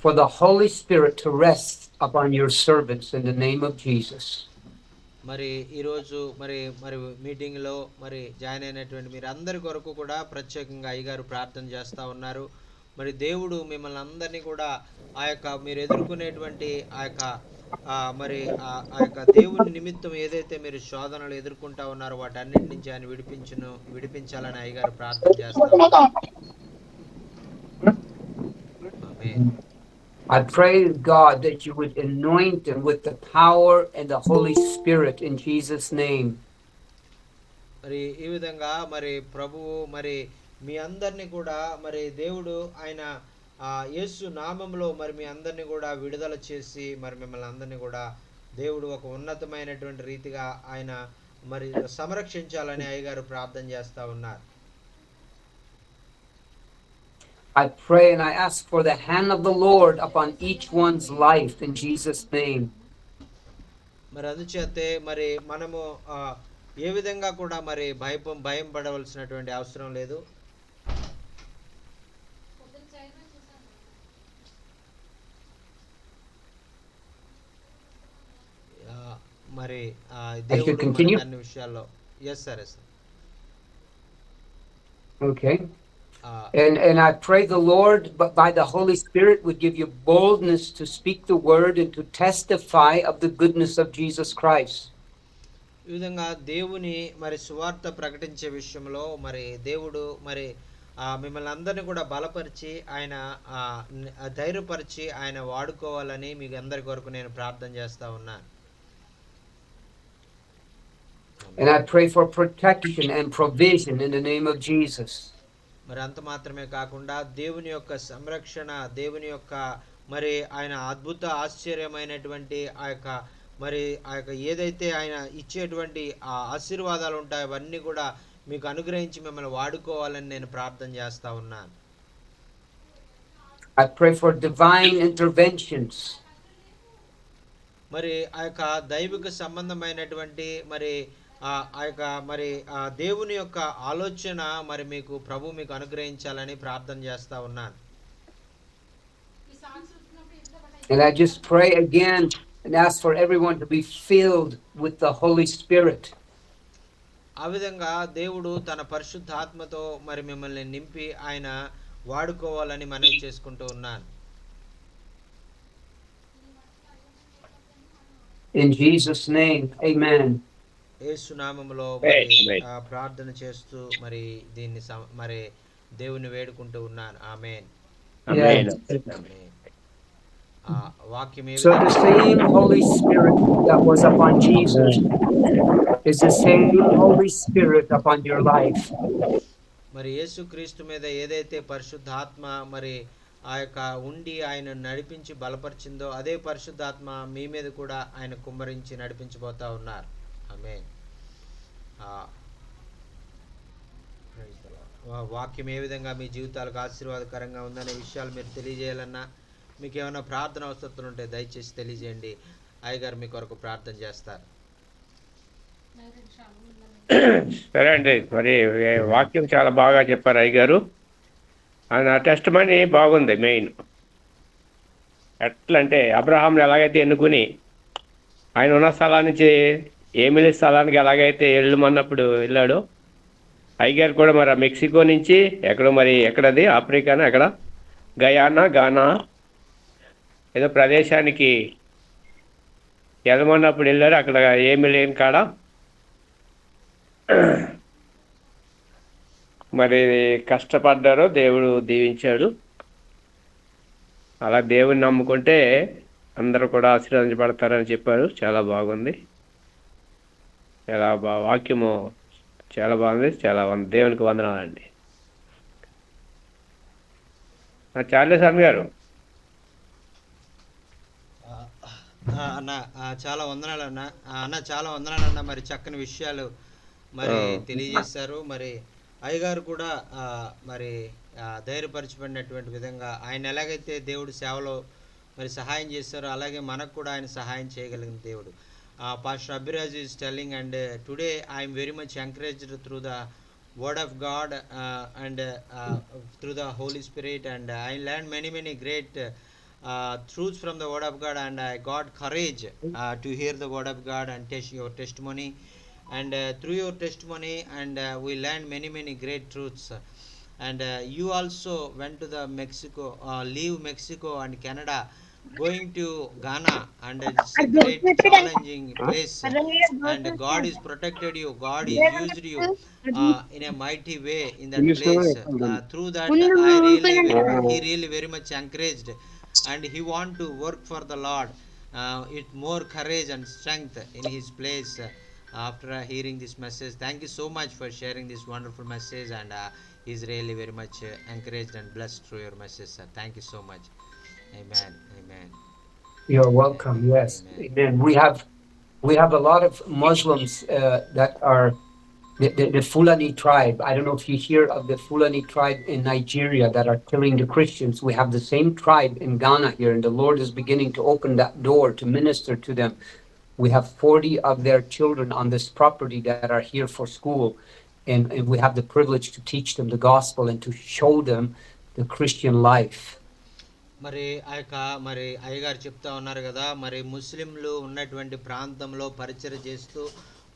for the Holy Spirit to rest upon your servants in the name of Jesus. మరి ఈరోజు మరి మరి మీటింగ్లో మరి join అయినటువంటి మీరు అందరి కొరకు కూడా ప్రత్యేకంగా అయ్యగారు ప్రార్థన చేస్తూ ఉన్నారు. మరి దేవుడు మిమ్మల్ని అందరినీ కూడా ఆ యొక్క మీరు ఎదుర్కొనేటువంటి ఆ యొక్క మరి ఆ యొక్క దేవుని నిమిత్తం ఏదైతే మీరు శోధనలు ఎదుర్కొంటా ఉన్నారో వాటన్నిటి నుంచి ఆయన విడిపించాలని అయ్యగారు ప్రార్థన చేస్తా ఉన్నారు. ఆమేన్. I pray, God, that you would anoint him with the power and the Holy Spirit in Jesus' name. మరి ఈ విధంగా మరి ప్రభువు మరి మీ అందరినీ కూడా మరి దేవుడు ఆయన యేసు నామంలో మరి మీ అందరినీ కూడా విడుదల చేసి మరి మిమ్మల్ని అందరినీ కూడా దేవుడు ఒక ఉన్నతమైనటువంటి రీతిగా ఆయన మరి సంరక్షించాలని అయ్యగారు ప్రార్థన చేస్తా ఉన్నారు. I pray and I ask for the hand of the Lord upon each one's life in Jesus' name. మరి అందుచేతే మరి మనము ఏ విధంగా కూడా మరి భయం పడవలసినటువంటి అవసరం లేదు. మరి దేవుడు అన్ని విషయాల్లో yes sir. Okay. And I pray the Lord, but by the Holy Spirit, would give you boldness to speak the word and to testify of the goodness of Jesus Christ. ఈ విధంగా దేవుని మరి సువార్త ప్రకటించే విషయంలో మరి దేవుడు మరి మిమ్మల్ని అందరినీ కూడా బలపరిచి ఆయన ధైర్యపరిచి ఆయన వాడుకోవాలని మీకు అందరి కొరకు నేను ప్రార్థన చేస్తా ఉన్నాను. And I pray for protection and provision in the name of Jesus. మరి అంత మాత్రమే కాకుండా దేవుని యొక్క సంరక్షణ, దేవుని యొక్క మరి ఆయన అద్భుత ఆశ్చర్యమైనటువంటి ఆ యొక్క ఏదైతే ఆయన ఇచ్చేటువంటి ఆ ఆశీర్వాదాలు ఉంటాయో అవన్నీ కూడా మీకు అనుగ్రహించి మిమ్మల్ని వాడుకోవాలని నేను ప్రార్థన చేస్తా ఉన్నాను. I pray for divine interventions. మరి ఆ యొక్క దైవిక సంబంధమైనటువంటి మరి ఆ యొక్క మరి దేవుని యొక్క ఆలోచన మరి ప్రభు మీకు అనుగ్రహించాలని ప్రార్థన చేస్తా ఉన్నాను. And I just pray again and ask for everyone to be filled with the Holy Spirit. ఆ విధంగా దేవుడు తన పరిశుద్ధాత్మతో మరి మిమ్మల్ని నింపి ఆయన వాడుకోవాలని మనవి చేసుకుంటూ ఉన్నాను. In Jesus' name, amen. యేసు నామములో ప్రార్థన చేస్తూ మరి దీన్ని మరి దేవుని వేడుకుంటూ ఉన్నాను. ఆమేన్. ఆమేన్. వాక్యం So the same Holy Spirit that was upon Jesus is the same Holy Spirit upon your life. మరి యేసుక్రీస్తు మీద ఏదైతే పరిశుద్ధాత్మ మరి ఆ యొక్క ఉండి ఆయన నడిపించి బలపరిచిందో అదే పరిశుద్ధాత్మ మీ మీద కూడా ఆయన కుమ్మరించి నడిపించబోతా ఉన్నారు. ఆమేన్. వాక్యం ఏ విధంగా మీ జీవితాలకు ఆశీర్వాదకరంగా ఉందనే విషయాలు మీరు తెలియజేయాలన్నా మీకు ఏమైనా ప్రార్థన అవసరం ఉంటే దయచేసి తెలియజేయండి. అయ్యగారు మీ కొరకు ప్రార్థన చేస్తారు. సరే అండి, మరి వాక్యం చాలా బాగా చెప్పారు అయ్యగారు. ఆయన టెస్ట్ మనీ బాగుంది. మెయిన్ ఎట్లా అంటే అబ్రహాంని ఎలాగైతే ఎన్నుకుని ఆయన ఉన్న స్థలానికి ఏమిలే స్థలానికి ఎలాగైతే వెళ్ళమన్నప్పుడు వెళ్ళాడు, అయ్యగారు కూడా మరి మెక్సికో నుంచి ఎక్కడో మరి ఎక్కడది ఆఫ్రికానా ఎక్కడ గానా ఏదో ప్రదేశానికి వెళ్ళమన్నప్పుడు వెళ్ళారు. అక్కడ ఏమీ లేని కాడ మరి కష్టపడ్డారో దేవుడు దీవించాడు. అలా దేవుని నమ్ముకుంటే అందరూ కూడా ఆశీర్వదించబడతారని చెప్పారు. చాలా బాగుంది. చాలా వాక్యము చాలా బాగుంది. చాలా దేవునికి వందనాలండి. చార్లెస్ అన్న గారు. అన్న చాలా వందనాలు అన్న. చాలా వందనాలన్న. మరి చక్కని విషయాలు మరి తెలియజేశారు. మరి అయ్యగారు కూడా మరి ధైర్యపరచబడినటువంటి విధంగా ఆయన ఎలాగైతే దేవుడు సేవలో మరి సహాయం చేశారో అలాగే మనకు కూడా ఆయన సహాయం చేయగలిగిన దేవుడు. Pastor Abhiraj is telling, and today I am very much encouraged through the word of God and through the Holy Spirit, and I learned many great truths from the word of God, and I got courage to hear the word of God and test your testimony, and through your testimony, and we learned many great truths. And you also went to the Mexico, leave Mexico and Canada, going to Ghana, and it's a great challenging place, and God is protected you, God is used you in a mighty way in that place. Through that, he really very much encouraged, and he want to work for the Lord with more courage and strength in his place. After hearing this message, thank you so much for sharing this wonderful message, and he's really very much encouraged and blessed through your message, sir. Thank you so much. Amen. Amen. You're welcome. Yes, Amen. amen. We have a lot of Muslims that are the Fulani tribe. I don't know if you hear of the Fulani tribe in Nigeria that are killing the Christians. We have the same tribe in Ghana here, and the Lord is beginning to open that door to minister to them. We have 40 of their children on this property that are here for school, and we have the privilege to teach them the gospel and to show them the Christian life. మరి ఆ యొక్క మరి అయ్యగారు చెప్తా ఉన్నారు కదా, మరి ముస్లింలు ఉన్నటువంటి ప్రాంతంలో పరిచయం చేస్తూ,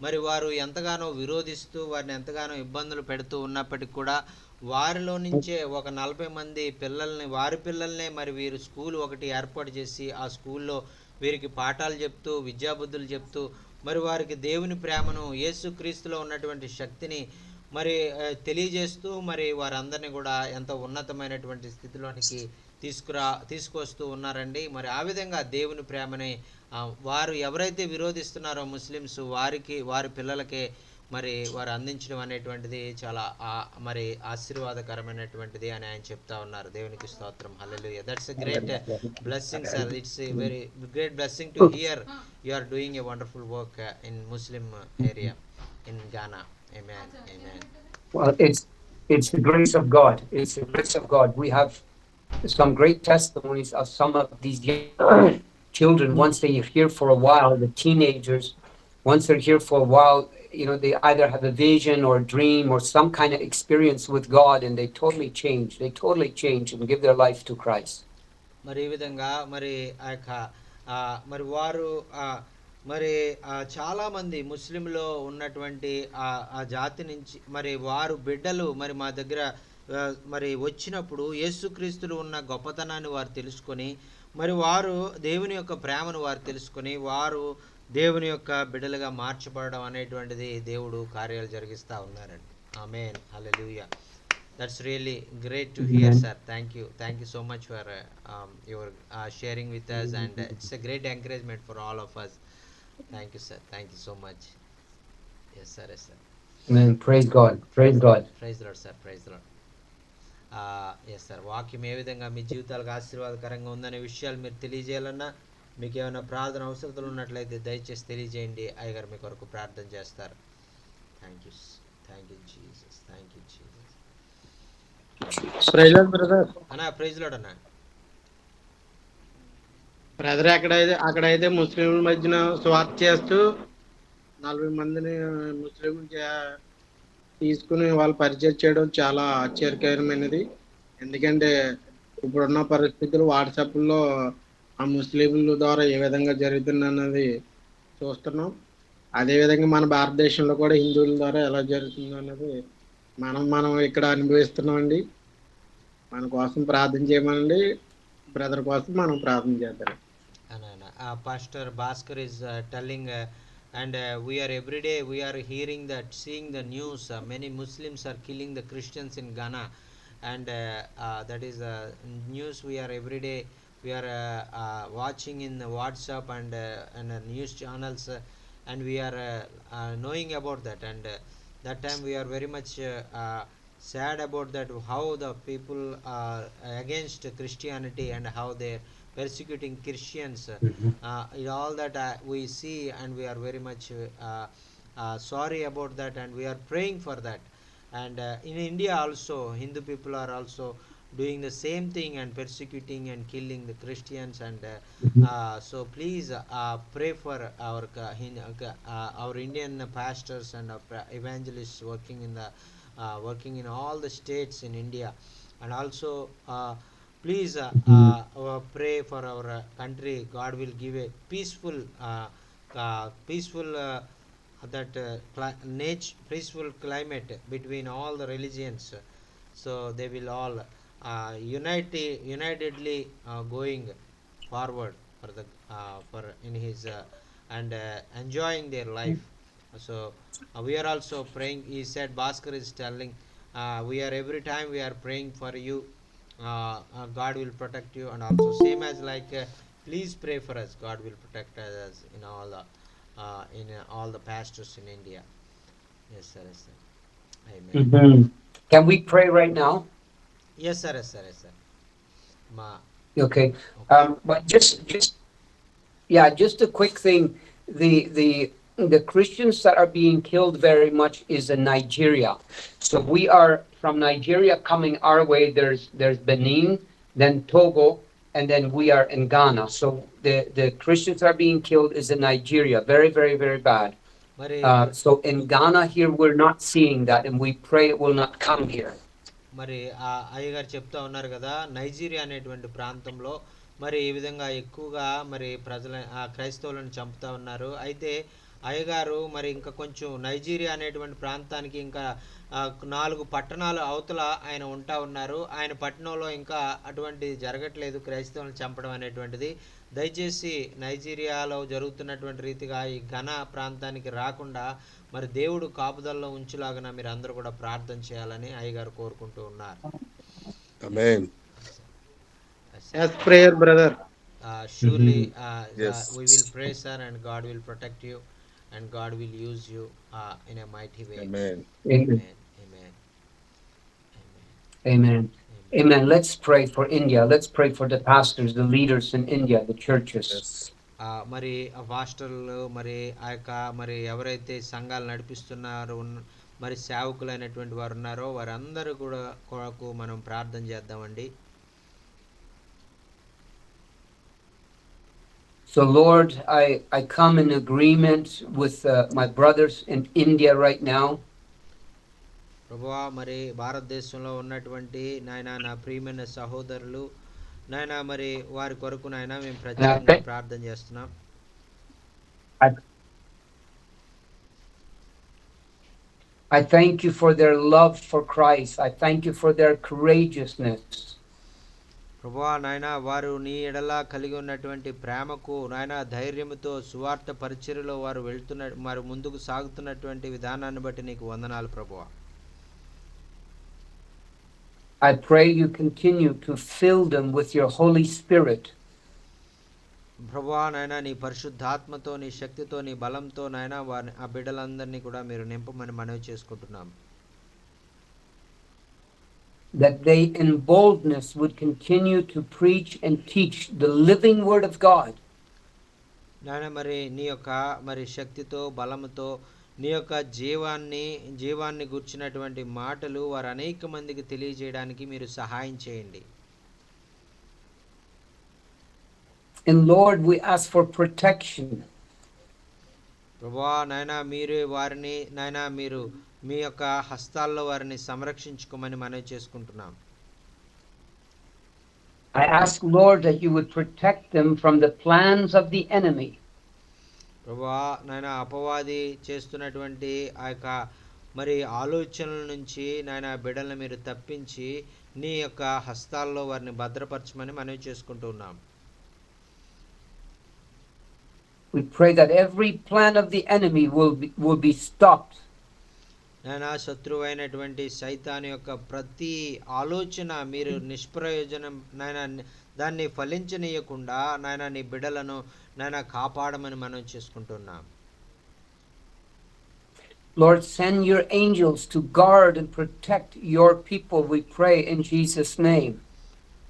మరి వారు ఎంతగానో విరోధిస్తూ వారిని ఎంతగానో ఇబ్బందులు పెడుతూ ఉన్నప్పటికీ కూడా వారిలో నుంచే ఒక 40 మంది పిల్లల్ని, వారి పిల్లల్నే మరి వీరు స్కూల్ ఒకటి ఏర్పాటు చేసి ఆ స్కూల్లో వీరికి పాఠాలు చెప్తూ విద్యాబుద్ధులు చెప్తూ మరి వారికి దేవుని ప్రేమను, యేసుక్రీస్తులో ఉన్నటువంటి శక్తిని మరి తెలియజేస్తూ మరి వారందరినీ కూడా ఎంతో ఉన్నతమైనటువంటి స్థితిలోనికి తీసుకొస్తూ ఉన్నారండి. మరి ఆ విధంగా దేవుని ప్రేమని వారు ఎవరైతే విరోధిస్తున్నారో ముస్లిమ్స్, వారి పిల్లలకే మరి వారు అందించడం అనేటువంటిది చాలా మరి ఆశీర్వాదకరమైనటువంటిది అని ఆయన చెప్తా ఉన్నారు. దేవునికి స్తోత్రం. Hallelujah. That's a great blessing sir. It's a very great blessing to hear you are doing a wonderful work in Muslim area in Ghana. Amen. Amen. Well, it's the grace of God. It's the grace of God. We have some great testimonies of some of these young children. Once they're here for a while, the teenagers, once they're here for a while, they either have a vision or a dream or some kind of experience with God, and they totally change. They totally change and give their life to Christ. మరి ఈ విధంగా మరి ఆ యొక్క మరి వారు మరి చాలామంది ముస్లింలో ఉన్నటువంటి ఆ జాతి నుంచి మరి వారు బిడ్డలు మరి మా దగ్గర మరి వచ్చినప్పుడు యేసుక్రీస్తులు ఉన్న గొప్పతనాన్ని వారు తెలుసుకొని, మరి వారు దేవుని యొక్క ప్రేమను వారు తెలుసుకొని వారు దేవుని యొక్క బిడ్డలుగా మార్చబడడం అనేటువంటిది దేవుడు కార్యాలు జరిగిస్తూ ఉన్నారండి. ఆమేన్. హల్లెలూయా. That's really great to hear, sir. Thank you so much for your sharing with us, and it's a great encouragement for all of us. Thank you, sir. Thank you so much. Yes, sir. Yes, sir. Amen. Praise God. Praise God. Praise the Lord, sir. Praise the Lord. Yes sir, వాక్యం ఏ విధంగా మీ జీవితాలకు ఆశీర్వాదకరంగా ఉందనే విషయాలు మీరు తెలియజేయాలన్నా, మీకు ఏమైనా ప్రార్థన అవసరతలు ఉన్నట్లయితే దయచేసి తెలియజేయండి. అయ్యగారు మీ కొరకు ప్రార్థన చేస్తారు. Thank you Jesus. Thank you Jesus. అన్నా ప్రైజ్ లార్డ్ అన్నా. బ్రదర్ అక్కడైతే ముస్లింల మధ్యన స్వార్థ చేస్తూ 40 మందిని ముస్లిం తీసుకుని వాళ్ళు పరిచయం చేయడం చాలా ఆశ్చర్యకరమైనది. ఎందుకంటే ఇప్పుడున్న పరిస్థితులు వాట్సాప్లో ఆ ముస్లింల ద్వారా ఏ విధంగా జరుగుతుందన్నది చూస్తున్నాం. అదేవిధంగా మన భారతదేశంలో కూడా హిందువుల ద్వారా ఎలా జరుగుతుంది అన్నది మనం ఇక్కడ అనుభవిస్తున్నామండి. మన కోసం ప్రార్థన చేయమనండి. బ్రదర్ కోసం మనం ప్రార్థన చేద్దాం. Pastor Bhaskar is telling and we are every day we are seeing the news, many Muslims are killing the Christians in Ghana, and that is news we are every day we are watching in the WhatsApp and news channels, and we are knowing about that, and that time we are very much sad about that, how the people are against Christianity and how they persecuting Christians. All that we see, and we are very much sorry about that, and we are praying for that. And in India also, Hindu people are also doing the same thing and persecuting and killing the Christians, and so please pray for our Indian pastors and evangelists working in all the states in India, and also please pray for our country. God will give a peaceful peaceful climate between all the religions, so they will all unitedly going forward for the for in his and enjoying their life. So we are also praying. He said, Bhaskar is telling, we are every time we are praying for you, God will protect you, and also same as like please pray for us, God will protect us in all the pastors in India. Yes sir, yes sir. Amen. Can we pray right now? Yes sir, yes sir, yes sir. Ma, Okay. okay. But just a quick thing. The Christians that are being killed very much is in Nigeria. So we are from Nigeria coming our way. There's Benin, then Togo, and then we are in Ghana. So the Christians are being killed is in Nigeria. Very, very, very bad. మరి So in Ghana here we're not seeing that, and we pray it will not come here. మరి ఆ అయ్యగారు చెప్తా ఉన్నారు కదా, Nigeria అనేటువంటి ప్రాంతంలో మరి ఈ విధంగా ఎక్కువగా మరి క్రైస్తవులను చంపుతా ఉన్నారు. అయితే అయ్యగారు మరి ఇంకా కొంచెం నైజీరియా అనేటువంటి ప్రాంతానికి ఇంకా 4 పట్టణాలు అవతల ఆయన ఉంటా ఉన్నారు. ఆయన పట్టణంలో ఇంకా అటువంటి జరగట్లేదు, క్రైస్తవులను చంపడం అనేటువంటిది. దయచేసి నైజీరియాలో జరుగుతున్నటువంటి రీతిగా ఈ ఘన ప్రాంతానికి రాకుండా మరి దేవుడు కాపుదల్లో ఉంచులాగా మీరు అందరూ కూడా ప్రార్థన చేయాలని అయ్యగారు కోరుకుంటూ ఉన్నారు. Amen. As prayer, brother. Surely Yes. we will pray, sir, and God will protect you, and God will use you in a mighty way. Amen. Amen. Amen. Amen. Amen. Let's pray for India. Let's pray for the pastors, the leaders in India, the churches. Yes. మరి పాస్టర్లు మరి ఆ యొక్క మరి ఎవరైతే సంఘాలు నడిపిస్తున్నారో మరి సేవకులైనటువంటి వారు ఉన్నారో వారందరూ కూడా కొరకు మనం ప్రార్థన చేద్దామండి. So Lord, I come in agreement with my brothers in India right now. ప్రభువా, మరి భారతదేశంలో ఉన్నటువంటి నాయన నా ప్రియమైన సహోదరులు నాయన మరి వారి కొరకు నాయన మేము ప్రత్యేకంగా ప్రార్థన చేస్తున్నాం. I thank you for their love for Christ. I thank you for their courageousness. ప్రభువా నాయన వారు నీ ఎడల కలిగి ఉన్నటువంటి ప్రేమకు నాయన ధైర్యముతో సువార్త పరిచర్యలో వారు ముందుకు సాగుతున్నటువంటి విధానాన్ని బట్టి నీకు వందనాలు ప్రభువా. I pray you continue to fill them with your Holy Spirit. ప్రభువా నాయన నీ పరిశుద్ధాత్మతో, నీ శక్తితో, నీ బలంతో నాయన వారిని ఆ బిడ్డలందరినీ కూడా మీరు నింపమని మనవి చేసుకుంటున్నాం. That they in boldness would continue to preach and teach the living word of God. నాయన మరి నీ యొక్క మరి శక్తితో బలముతో నీ యొక్క జీవాన్ని గుర్చినటువంటి మాటలు వారు అనేక మందికి తెలియజేయడానికి మీరు సహాయం చేయండి. And Lord, we ask for protection. ప్రభువా నాయన మీరు వారిని నాయన మీరు మీ యొక్క హస్తాల్లో వారిని సంరక్షించుకోమని మనవి చేసుకుంటున్నాం. I ask, Lord, that you would protect them from the plans of the enemy. ప్రభువా నాయన అపవాది చేస్తున్నటువంటి ఆ యొక్క మరి ఆలోచనల నుంచి నాయన బిడ్డలను మీరు తప్పించి నీ యొక్క హస్తాల్లో వారిని భద్రపరచమని మనవి చేసుకుంటూ ఉన్నాం. We pray that every plan of the enemy will be stopped. నాయన శత్రువైనటువంటి సైతాను యొక్క ప్రతి ఆలోచన మీరు నిష్ప్రయోజనం నాయన దాన్ని ఫలించనీయకుండా నాయన నీ బిడ్డలను నాయన కాపాడమని మనం చేసుకుంటున్నాం. Lord, send your angels to guard and protect your people, we pray in Jesus' name.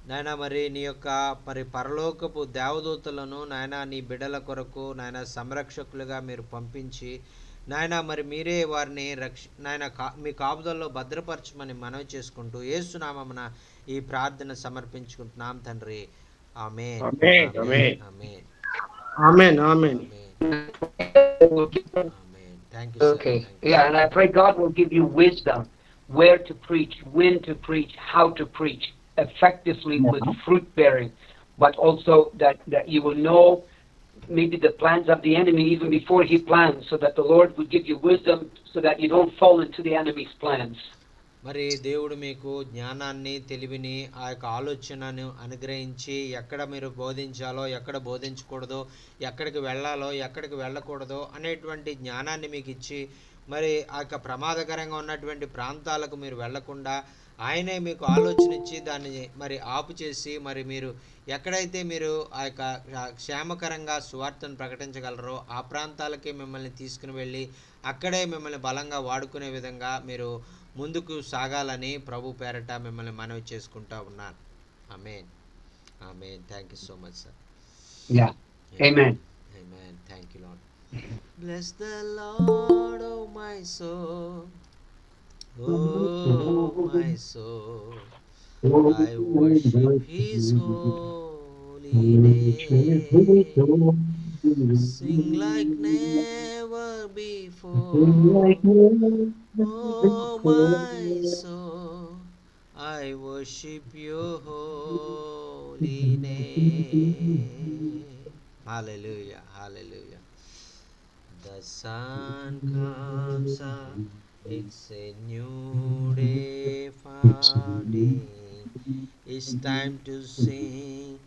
నాయన మరి నీ యొక్క మరి పరలోకపు దేవదూతలను నాయన నీ బిడ్డల కొరకు నాయన సంరక్షకులుగా మీరు పంపించి నాయన మరి మీరే వారిని నాయన మీ కాపుదల్లో భద్రపరచమని మనవి చేసుకుంటూ యేసు నామమున ఈ ప్రార్థన సమర్పించుకుంటున్నాం తండ్రి. ఆమేన్. ఆమేన్. ఆమేన్. ఆమేన్. Amen. Amen. Amen. Thank you sir. Okay. Yeah, and I pray God will give you wisdom where to preach, when to preach, how to preach. effectively with fruit bearing, but also that you will know maybe the plans of the enemy even before he plans, so that the Lord would give you wisdom so that you don't fall into the enemy's plans. మరి దేవుడు మీకు జ్ఞానాన్ని తెలివిని ఆ యొక్క ఆలోచనను అనుగ్రహించి ఎక్కడ మీరు బోధించాలో ఎక్కడ బోధించకూడదో ఎక్కడికి వెళ్ళాలో ఎక్కడికి వెళ్ళకూడదో అనేటువంటి జ్ఞానాన్ని మీకు ఇచ్చి మరి ఆ యొక్క ప్రమాదకరంగా ఉన్నటువంటి ప్రాంతాలకు మీరు వెళ్లకుండా ఆయనే మీకు ఆలోచన ఇచ్చి దాన్ని మరి ఆపు చేసి మరి మీరు ఎక్కడైతే మీరు ఆ యొక్క క్షేమకరంగా సువార్తను ప్రకటించగలరో ఆ ప్రాంతాలకే మిమ్మల్ని తీసుకుని వెళ్ళి అక్కడే మిమ్మల్ని బలంగా వాడుకునే విధంగా మీరు ముందుకు సాగాలని ప్రభు పేరట మిమ్మల్ని మనవి చేసుకుంటా ఉన్నాను. Amen. Amen. Thank you so much sir. Yeah. Amen. Amen. Thank you, Lord. Bless the Lord, oh my soul. Oh my soul. I worship his holy name. Sing like never before. Oh my soul, I worship your holy name. Hallelujah, hallelujah. The sun comes up, it's a new day finding. It's time to sing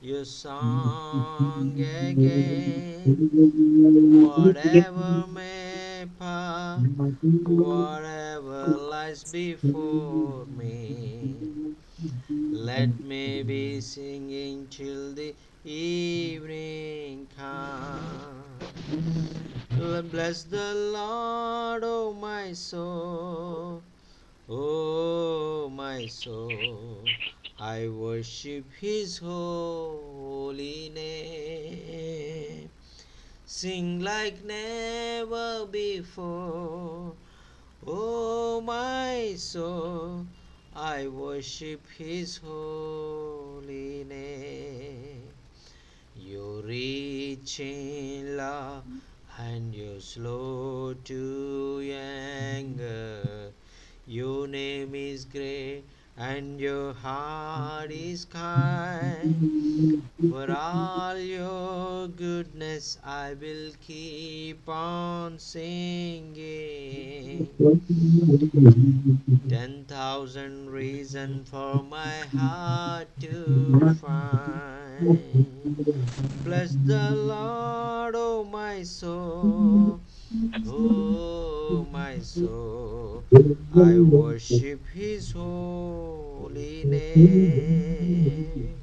your song again. Whatever may pass, whatever lies before me, let me be singing till the evening comes. Bless the Lord, oh my soul. Oh my soul, I worship his holy name. Sing like never before. Oh my soul, I worship his holy name. You're rich in love and you're slow to anger. Your name is great and your heart is kind. For all your goodness I will keep on singing. 10,000 reasons for my heart to find. Bless the Lord, oh my soul. Oh my soul, I worship his holy name.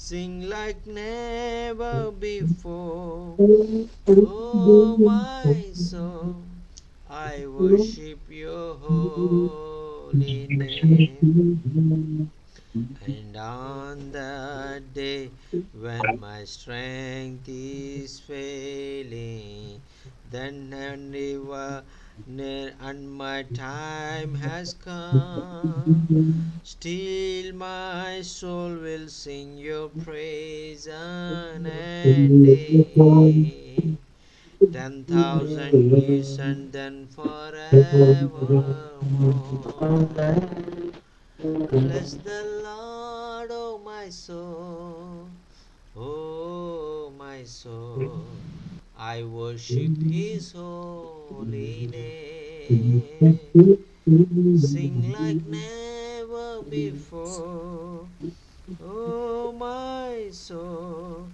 Sing like never before. Oh my soul, I worship your holy name. And on that day when my strength is failing, then and my time has come, still my soul will sing your praise unending. 10,000 years and then forevermore. Bless the Lord, oh my soul. Oh my soul, I worship his holy name. Sing like never before. Oh my soul,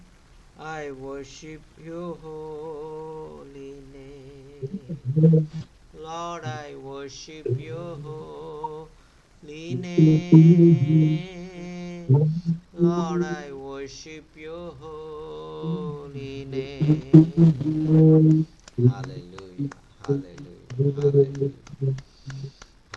I worship your holy name. Lord, I worship your holy name. Lord, I worship your holy name. Hallelujah, hallelujah, hallelujah,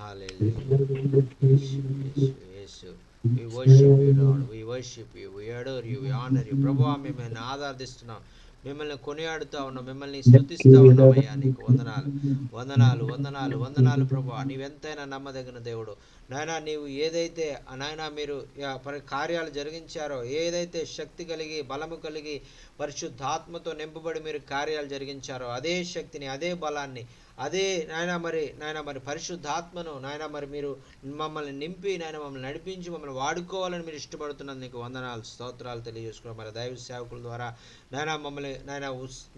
hallelujah. Yesu, Yesu, Yesu. We worship you, Lord. We worship you. We adore you. We honor you. ప్రభువా మిమ్మల్ని ఆరాధిస్తున్నాం, మిమ్మల్ని కొనియాడుతా ఉన్నాం, మిమ్మల్ని స్తుతిస్తూ ఉన్నామయ్యా. నీకు వందనాలు, వందనాలు, వందనాలు, వందనాలు ప్రభువా. నీవెంతైనా నమ్మదగిన దేవుడు, నాయన నీవు ఏదైతే నాయన మీరు కార్యాలు జరిగించారో, ఏదైతే శక్తి కలిగి బలము కలిగి పరిశుద్ధాత్మతో నింపబడి మీరు కార్యాలు జరిగించారో అదే శక్తిని, అదే బలాన్ని, అదే నాయన మరి పరిశుద్ధాత్మను నాయన మరి మీరు మమ్మల్ని నింపి నాయన మమ్మల్ని నడిపించి మమ్మల్ని వాడుకోవాలని మీరు ఇష్టపడుతున్నది నీకు వందనాలు, స్తోత్రాలు తెలియజేసుకున్నాం. మరి దైవ సేవకుల ద్వారా నాయన మమ్మల్ని నాయన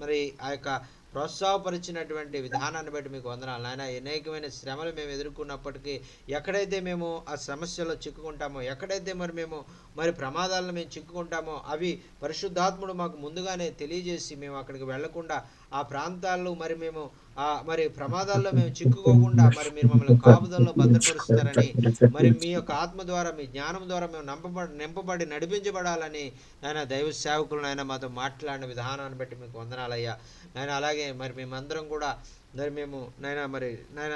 మరి ఆ యొక్క ప్రోత్సాహపరిచినటువంటి విధానాన్ని బట్టి మీకు వందనాలు నాయన. అనేకమైన శ్రమలు మేము ఎదుర్కొన్నప్పటికీ ఎక్కడైతే మేము ఆ సమస్యలో చిక్కుకుంటామో, ఎక్కడైతే మేము ప్రమాదాలను మేము చిక్కుకుంటామో అవి పరిశుద్ధాత్ముడు మాకు ముందుగానే తెలియజేసి మేము అక్కడికి వెళ్లకుండా ఆ ప్రాంతాల్లో మరి ప్రమాదాల్లో మేము చిక్కుకోకుండా మీరు మమ్మల్ని కాపుదల్లో భద్రపరుస్తారని, మరి మీ యొక్క ఆత్మ ద్వారా మీ జ్ఞానం ద్వారా మేము నింపబడి నడిపించబడాలని నాయన దైవ సేవకులు నాయన మాతో మాట్లాడిన విధానాన్ని బట్టి మీకు వందనాలయ్యా నాయన. అలాగే మేమందరం కూడా నాయన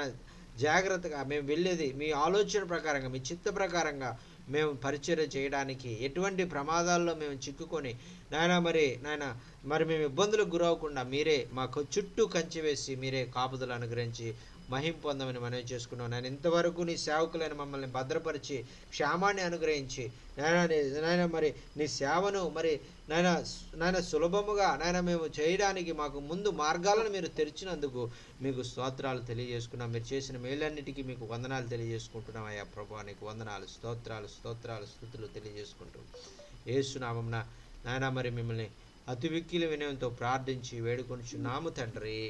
జాగ్రత్తగా మేము వెళ్ళేది మీ ఆలోచన ప్రకారంగా, మీ చిత్త ప్రకారంగా మేము పరిచర్య చేయడానికి ఎటువంటి ప్రమాదాల్లో మేము చిక్కుకొని నాయన మేము ఇబ్బందులకు గురవకుండా మీరే మాకు చుట్టూ కంచె వేసి మీరే కాపుదలు అనుగ్రహించి మహిం పొందమని మనవి చేసుకున్నాం. నేను ఇంతవరకు నీ సేవకులైన మమ్మల్ని భద్రపరిచి క్షేమాన్ని అనుగ్రహించి నాయన నీ సేవను నాయన సులభముగా మేము చేయడానికి మాకు ముందు మార్గాలను మీరు తెరిచినందుకు మీకు స్తోత్రాలు తెలియజేసుకున్నాం. మీరు చేసిన మేలన్నిటికీ మీకు వందనాలు తెలియజేసుకుంటున్నాం అయ్యా ప్రభువా. నీకు వందనాలు, స్తోత్రాలు స్తుతులు తెలియజేసుకుంటూ యేసునామమున నాయన మిమ్మల్ని అతి మిక్కిలి వినయంతో ప్రార్థించి వేడుకొనుచున్నాము తండ్రి.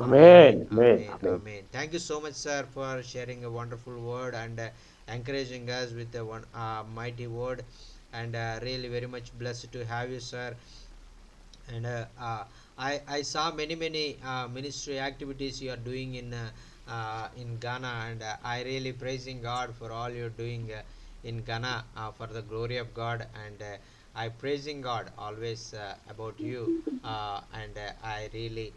Amen. Amen. Thank you so much, sir, for sharing a wonderful word and encouraging us with a mighty word. And really very much blessed to have you, sir. And I saw many ministry activities you are doing in Ghana, and I really praising God for all you're doing in Ghana for the glory of God. And I praising God always about you, and I really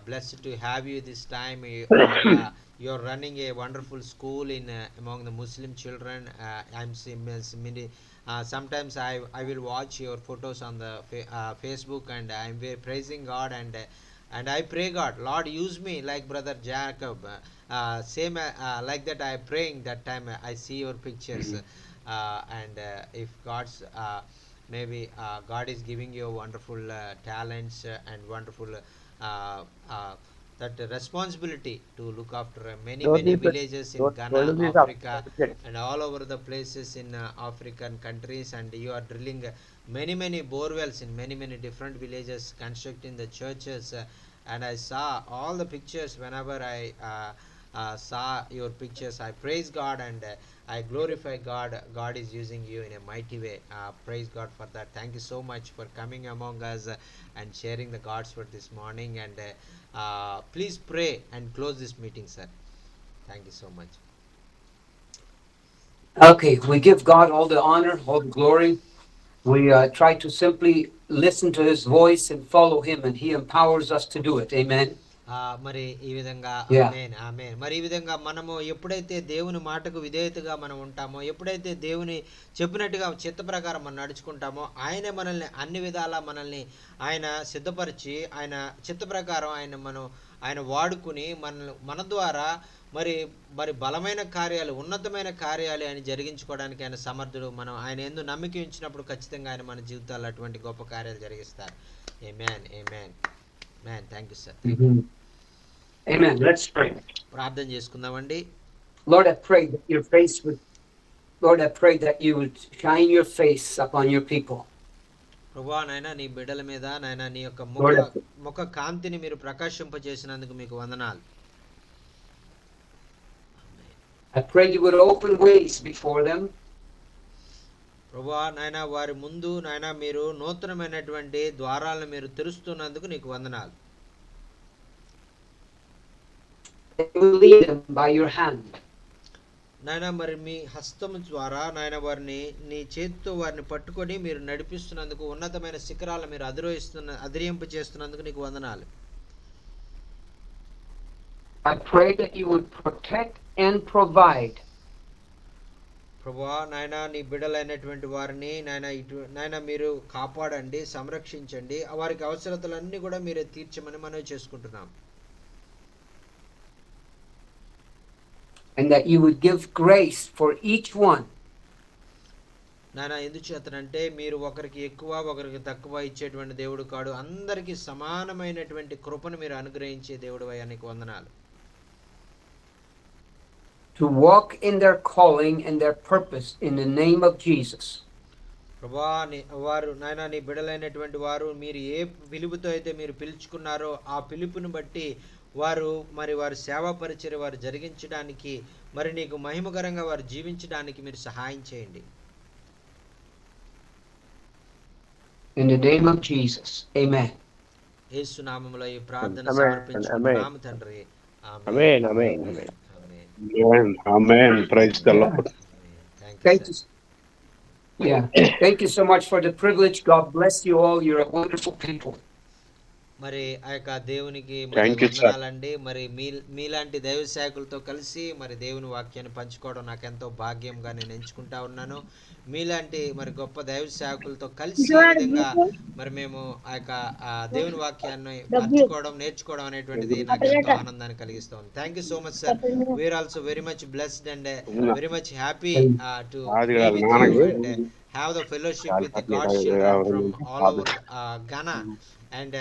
blessed to have you this time. You're running a wonderful school in among the Muslim children. I'm seeing many. Sometimes I will watch your photos on the Facebook, and I'm very praising God, and I pray God, Lord, use me like brother Jacob. Same like that I praying that time I see your pictures. And if God's maybe God is giving you wonderful talents and wonderful that responsibility to look after many villages in Ghana, Africa, and all over the places in African countries. And you are drilling many borewells in many different villages, constructing the churches. And I saw all the pictures. Whenever I saw your pictures, I praise God, and I glorify God. God is using you in a mighty way. Praise God for that. Thank you so much for coming among us and sharing the God's word this morning. And please pray and close this meeting, sir. Thank you so much. Okay, we give God all the honor, all the glory. We try to simply listen to his voice and follow him, and he empowers us to do it. Amen. మరి ఈ విధంగా Yeah. ఆమేన్. మరి ఈ విధంగా మనము ఎప్పుడైతే దేవుని మాటకు విధేయతగా మనం ఉంటామో, ఎప్పుడైతే దేవుని చెప్పినట్టుగా చిత్త ప్రకారం మనం నడుచుకుంటామో, ఆయనే మనల్ని అన్ని విధాలా ఆయన సిద్ధపరిచి ఆయన చిత్త ప్రకారం ఆయన వాడుకుని మన ద్వారా మరి బలమైన కార్యాలు, ఉన్నతమైన కార్యాలు ఆయన జరిగించుకోవడానికి ఆయన సమర్థుడు. మనం ఆయన యందు నమ్మిక ఉంచినప్పుడు ఖచ్చితంగా ఆయన మన జీవితాల్లో అటువంటి గొప్ప కార్యాలు జరిగిస్తారు. Amen. Thank you sir. Amen. Let's pray. ప్రార్థన చేసుకుందామండి. Lord, I pray that you would shine your face upon your people. ప్రభువా నాయనా, నీ బిడ్డల మీద నాయనా నీ యొక్క ముఖ కాంతిని మీరు ప్రకాశింపజేసినందుకు మీకు వందనాలు. I pray you would open ways before them. ప్రభువా నాయనా, వారి ముందు నాయనా మీరు నూతనమైనటువంటి ద్వారాలను మీరు తెరుస్తున్నందుకు నీకు వందనాలు. You will lead them by your hand. నాయనా మరి మీ హస్తము ద్వారా నాయన వారిని నీ చేతితో వారిని పట్టుకొని మీరు నడిపిస్తున్నందుకు, ఉన్నతమైన శిఖరాలను మీరు అధిరింప చేస్తున్నందుకు నీకు వందనాలు. I pray that you would protect and provide. ప్రభువా నాయనా, నీ బిడ్డలైనటువంటి వారిని నాయనా మీరు కాపాడండి, సంరక్షించండి, వారికి అవసరతలన్నీ కూడా మీరే తీర్చమని మనవి చేసుకుంటున్నాం. and that you would give grace for each one. నాయన ఎందుచేతనంటే మీరు ఒకరికి ఎక్కువ ఒకరికి తక్కువ ఇచ్చేటువంటి దేవుడు కాడు, అందరికీ సమానమైనటువంటి కృపను మీరు అనుగ్రహించే దేవుడు అయ్యా, నీకు వందనాలు. To walk in their calling and their purpose in the name of Jesus. ప్రభా వారు నాయన నీ బిడలైనటువంటి వారు మీరు ఏ పిలుపుతో అయితే మీరు పిలుచుకున్నారో ఆ పిలుపుని బట్టి వారు మరి వారి సేవా పరిచర్య వారు జరిగించడానికి, మరి నీకు మహిమకరంగా వారు జీవించడానికి మీరు సహాయం చేయండి. In the name of Jesus. Amen. యేసు నామములో ఈ ప్రార్థన సమర్పించుకున్నాము తండ్రి. ఆమేన్ ఆమేన్ ఆమేన్ Amen. Amen. Praise the Lord. Thank you. Yeah. Thank you so much for the privilege. God bless you all. You're a wonderful people. మరి ఆ యొక్క దేవునికి Thank you, sir. వందనాలండి. మరి మీలాంటి దైవ సేవకులతో కలిసి మరి దేవుని వాక్యాన్ని పంచుకోవడం నాకు ఎంతో భాగ్యంగా నేను ఎంచుకుంటా ఉన్నాను. మీలాంటి మరి గొప్ప దైవ సేవకులతో కలిసి ఈ విధంగా మరి మేము ఆ యొక్క దేవుని వాక్యాన్ని పంచుకోవడం నేర్చుకోవడం అనేటువంటిది నాకు ఎంతో ఆనందాన్ని కలిగిస్తుంది. Thank you so much sir. We are also very much blessed and very much happy to be with you and have the fellowship with the God's children from all over Ghana, and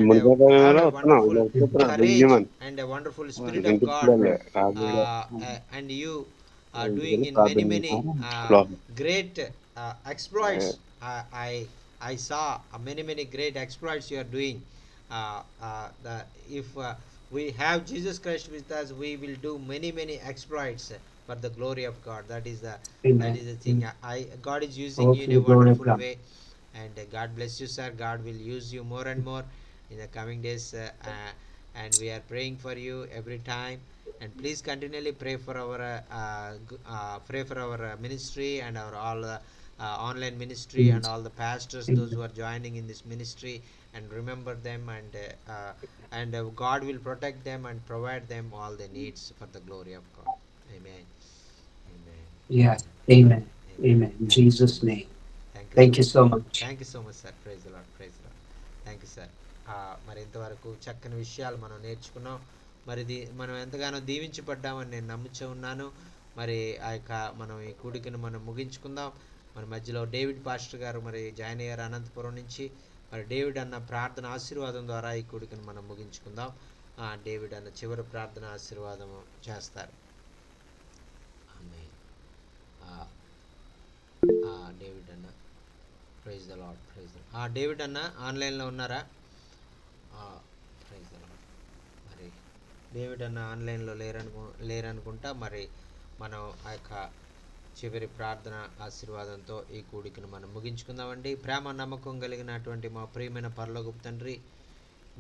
wonderful courage and a wonderful spirit of God, and you are doing in many great exploits. I saw many great exploits you are doing. If we have Jesus Christ with us, we will do many exploits for the glory of God. That is the thing. God is using you in a wonderful way, and God bless you, sir. God will use you more and more in the coming days, and we are praying for you every time. And please continually pray for our ministry and our all online ministry and all the pastors, those who are joining in this ministry, and remember them, and God will protect them and provide them all the needs for the glory of God. Amen. Amen. Yes. Amen. Amen. In Jesus' name. Thank you so much. Thank you so much, sir. Praise the Lord. Praise the Lord. Thank you, sir. మరి ఇంతవరకు చక్కని విషయాలు మనం నేర్చుకున్నాం. మరి మనం ఎంతగానో దీవించబడ్డామని నేను నమ్ముచూ ఉన్నాను. మరి ఆ యొక్క మనం ఈ కూడికను మనం ముగించుకుందాం. మన మధ్యలో డేవిడ్ పాస్టర్ గారు మరి జాయిన్ అయ్యారు అనంతపురం నుంచి. మరి డేవిడ్ అన్న ప్రార్థన ఆశీర్వాదం ద్వారా ఈ కూడికను మనం ముగించుకుందాం. డేవిడ్ అన్న చివరి ప్రార్థన ఆశీర్వాదం చేస్తారు. డేవిడ్ అన్న, praise the Lord. Praise David అన్న ఆన్లైన్లో ఉన్నారా? Praise the Lord. మరి డేవిడ్ అన్న ఆన్లైన్లో లేరనుకుంటా. మరి మనం ఆ యొక్క చివరి ప్రార్థన ఆశీర్వాదంతో ఈ కూడికను మనం ముగించుకుందామండి. ప్రేమ నమ్మకం కలిగినటువంటి మా ప్రియమైన పరలోకపు తండ్రి,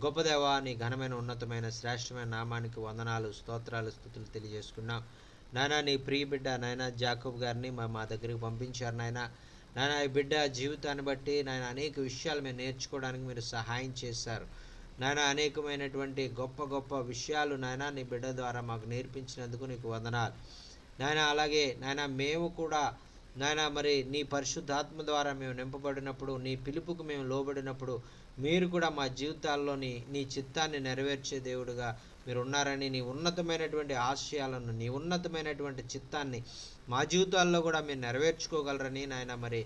గొప్ప దేవా, నీ ఘనమైన ఉన్నతమైన శ్రేష్టమైన నామానికి వందనాలు, స్తోత్రాలు, స్తుతులు తెలియజేసుకున్నాం. నాయన నీ ప్రియ బిడ్డ నాయన జాకబ్ గారిని మా దగ్గరికి పంపించారు. నాయన ఈ బిడ్డ జీవితాన్ని బట్టి నాయన అనేక విషయాలు మేము నేర్చుకోవడానికి మీరు సహాయం చేశారు. నాయన అనేకమైనటువంటి గొప్ప గొప్ప విషయాలు నాయన నీ బిడ్డ ద్వారా మాకు నేర్పించినందుకు నీకు వందనాలు నాయన. అలాగే నాయన మేము కూడా నాయన మరి నీ పరిశుద్ధాత్మ ద్వారా మేము నింపబడినప్పుడు, నీ పిలుపుకు మేము లోబడినప్పుడు మీరు కూడా మా జీవితాల్లోని నీ చిత్తాన్ని నెరవేర్చే దేవుడుగా మీరు ఉన్నారని, నీ ఉన్నతమైనటువంటి ఆశయాలను, నీ ఉన్నతమైనటువంటి చిత్తాన్ని మా జీవితాల్లో కూడా మీరు నెరవేర్చుకోగలరని నాయన మరి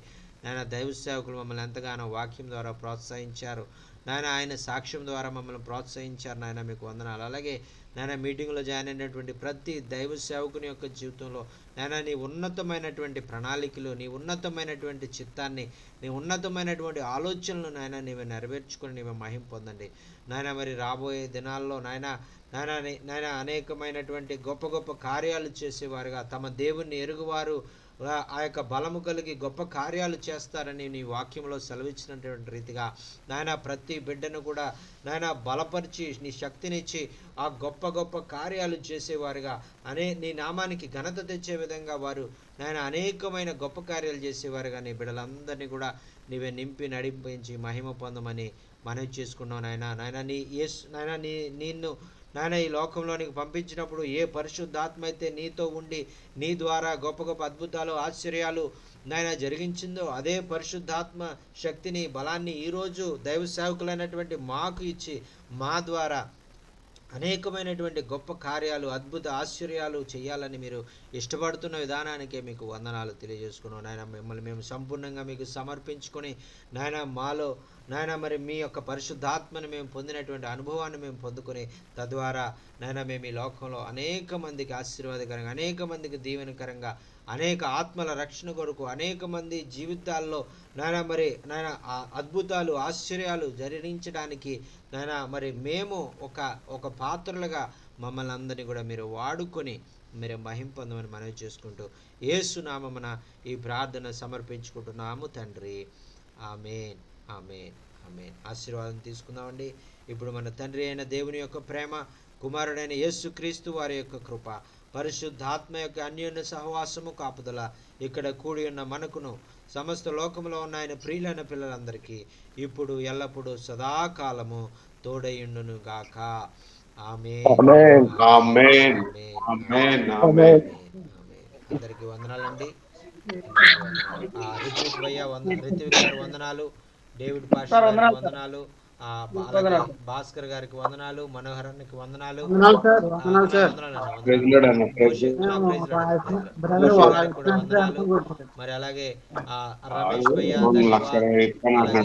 నాయన దైవ సేవకులు మమ్మల్ని ఎంతగానో వాక్యం ద్వారా ప్రోత్సహించారు నాయన. ఆయన సాక్ష్యం ద్వారా మమ్మల్ని ప్రోత్సహించారు నాయన, మీకు వందనాలు. అలాగే నాయన మీటింగ్లో జాయిన్ అయినటువంటి ప్రతి దైవ సేవకుని యొక్క జీవితంలో నాయన నీ ఉన్నతమైనటువంటి ప్రణాళికలు, నీ ఉన్నతమైనటువంటి చిత్తాన్ని, నీ ఉన్నతమైనటువంటి ఆలోచనలు నాయన నీవే నెరవేర్చుకొని నీవే మహిమ పొందండి నాయన. మరి రాబోయే దినాల్లో నాయన అనేకమైనటువంటి గొప్ప గొప్ప కార్యాలు చేసేవారుగా, తమ దేవుణ్ణి ఎరుగువారు ఆ యొక్క బలము కలిగి గొప్ప కార్యాలు చేస్తారని నీ వాక్యంలో సెలవిచ్చినటువంటి రీతిగా నాయన ప్రతి బిడ్డను కూడా నాయన బలపరిచి నీ శక్తినిచ్చి ఆ గొప్ప గొప్ప కార్యాలు చేసేవారుగా, నీ నామానికి ఘనత తెచ్చే విధంగా వారు నాయన అనేకమైన గొప్ప కార్యాలు చేసేవారుగా నీ బిడ్డలందరినీ కూడా నీవే నింపి నడిపించి మహిమ పొందమని మనవి చేసుకున్నావు నాయన. నిన్ను నాయన ఈ లోకంలోనికి పంపించినప్పుడు ఏ పరిశుద్ధాత్మ అయితే నీతో ఉండి నీ ద్వారా గొప్ప గొప్ప అద్భుతాలు, ఆశ్చర్యాలు నాయన జరిగించిందో అదే పరిశుద్ధాత్మ శక్తిని, బలాన్ని ఈరోజు దైవ సేవకులైనటువంటి మాకు ఇచ్చి మా ద్వారా అనేకమైనటువంటి గొప్ప కార్యాలు, అద్భుత ఆశ్చర్యాలు చేయాలని మీరు ఇష్టపడుతున్న విధానానికే మీకు వందనాలు తెలియజేసుకున్నాం నాయన. మిమ్మల్ని మేము సంపూర్ణంగా మీకు సమర్పించుకొని నాయన, మాలో నాయన మరి మీ యొక్క పరిశుద్ధాత్మని మేము పొందినటువంటి అనుభవాన్ని మేము పొందుకొని తద్వారా నాయన మేము ఈ లోకంలో అనేక మందికి ఆశీర్వాదకరంగా, అనేక మందికి దీవెనకరంగా, అనేక ఆత్మల రక్షణ కొరకు, అనేక మంది జీవితాల్లో నాయన మరి నాయన అద్భుతాలు ఆశ్చర్యాలు జరిగించడానికి నాయన మరి మేము ఒక పాత్రలుగా మమ్మల్ని అందరినీ కూడా మీరు వాడుకొని మీరు మహిమ పొందమని మనవి చేసుకుంటూ యేసు నామమున ఈ ప్రార్థన సమర్పించుకుంటున్నాము తండ్రి. ఆమేన్, ఆమేన్, ఆమేన్. ఆశీర్వాదం తీసుకుందామండి. ఇప్పుడు మన తండ్రి అయిన దేవుని యొక్క ప్రేమ, కుమారుడైన యేసుక్రీస్తు వారి యొక్క కృప, పరిశుద్ధాత్మ యొక్క అన్యోన్య సహవాసము, కాపుదల ఇక్కడ కూడి ఉన్న మనకును సమస్త లోకంలో ఉన్న ఆయన ప్రియులైన పిల్లలందరికీ ఇప్పుడు ఎల్లప్పుడూ సదాకాలము తోడయుండును గాక. ఆమేన్, ఆమేన్. ఆమేన్. ఆమేన్. ఆమేన్. అందరికీ వందనాలండి. రిత్విక్ భయ్య రిత్విక్ గారు వందనాలు, డేవిడ్ పాషా గారికి వందనాలు, అలాగే భాస్కర్ గారికి వందనాలు, మనోహరానికి వందనాలు, ప్రైజ్ లార్డ్ అన్న, ప్రైజ్ గారికి కూడా వందనాలు. మరి అలాగే రమేష్ భయ్య, అలాగే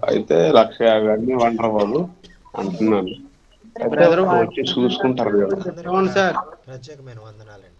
అయితే 1,50,000 వండర్ బాబు అంటున్నాను. వచ్చి చూసుకుంటారు కదా. ప్రత్యేకమైన వందనాలండి.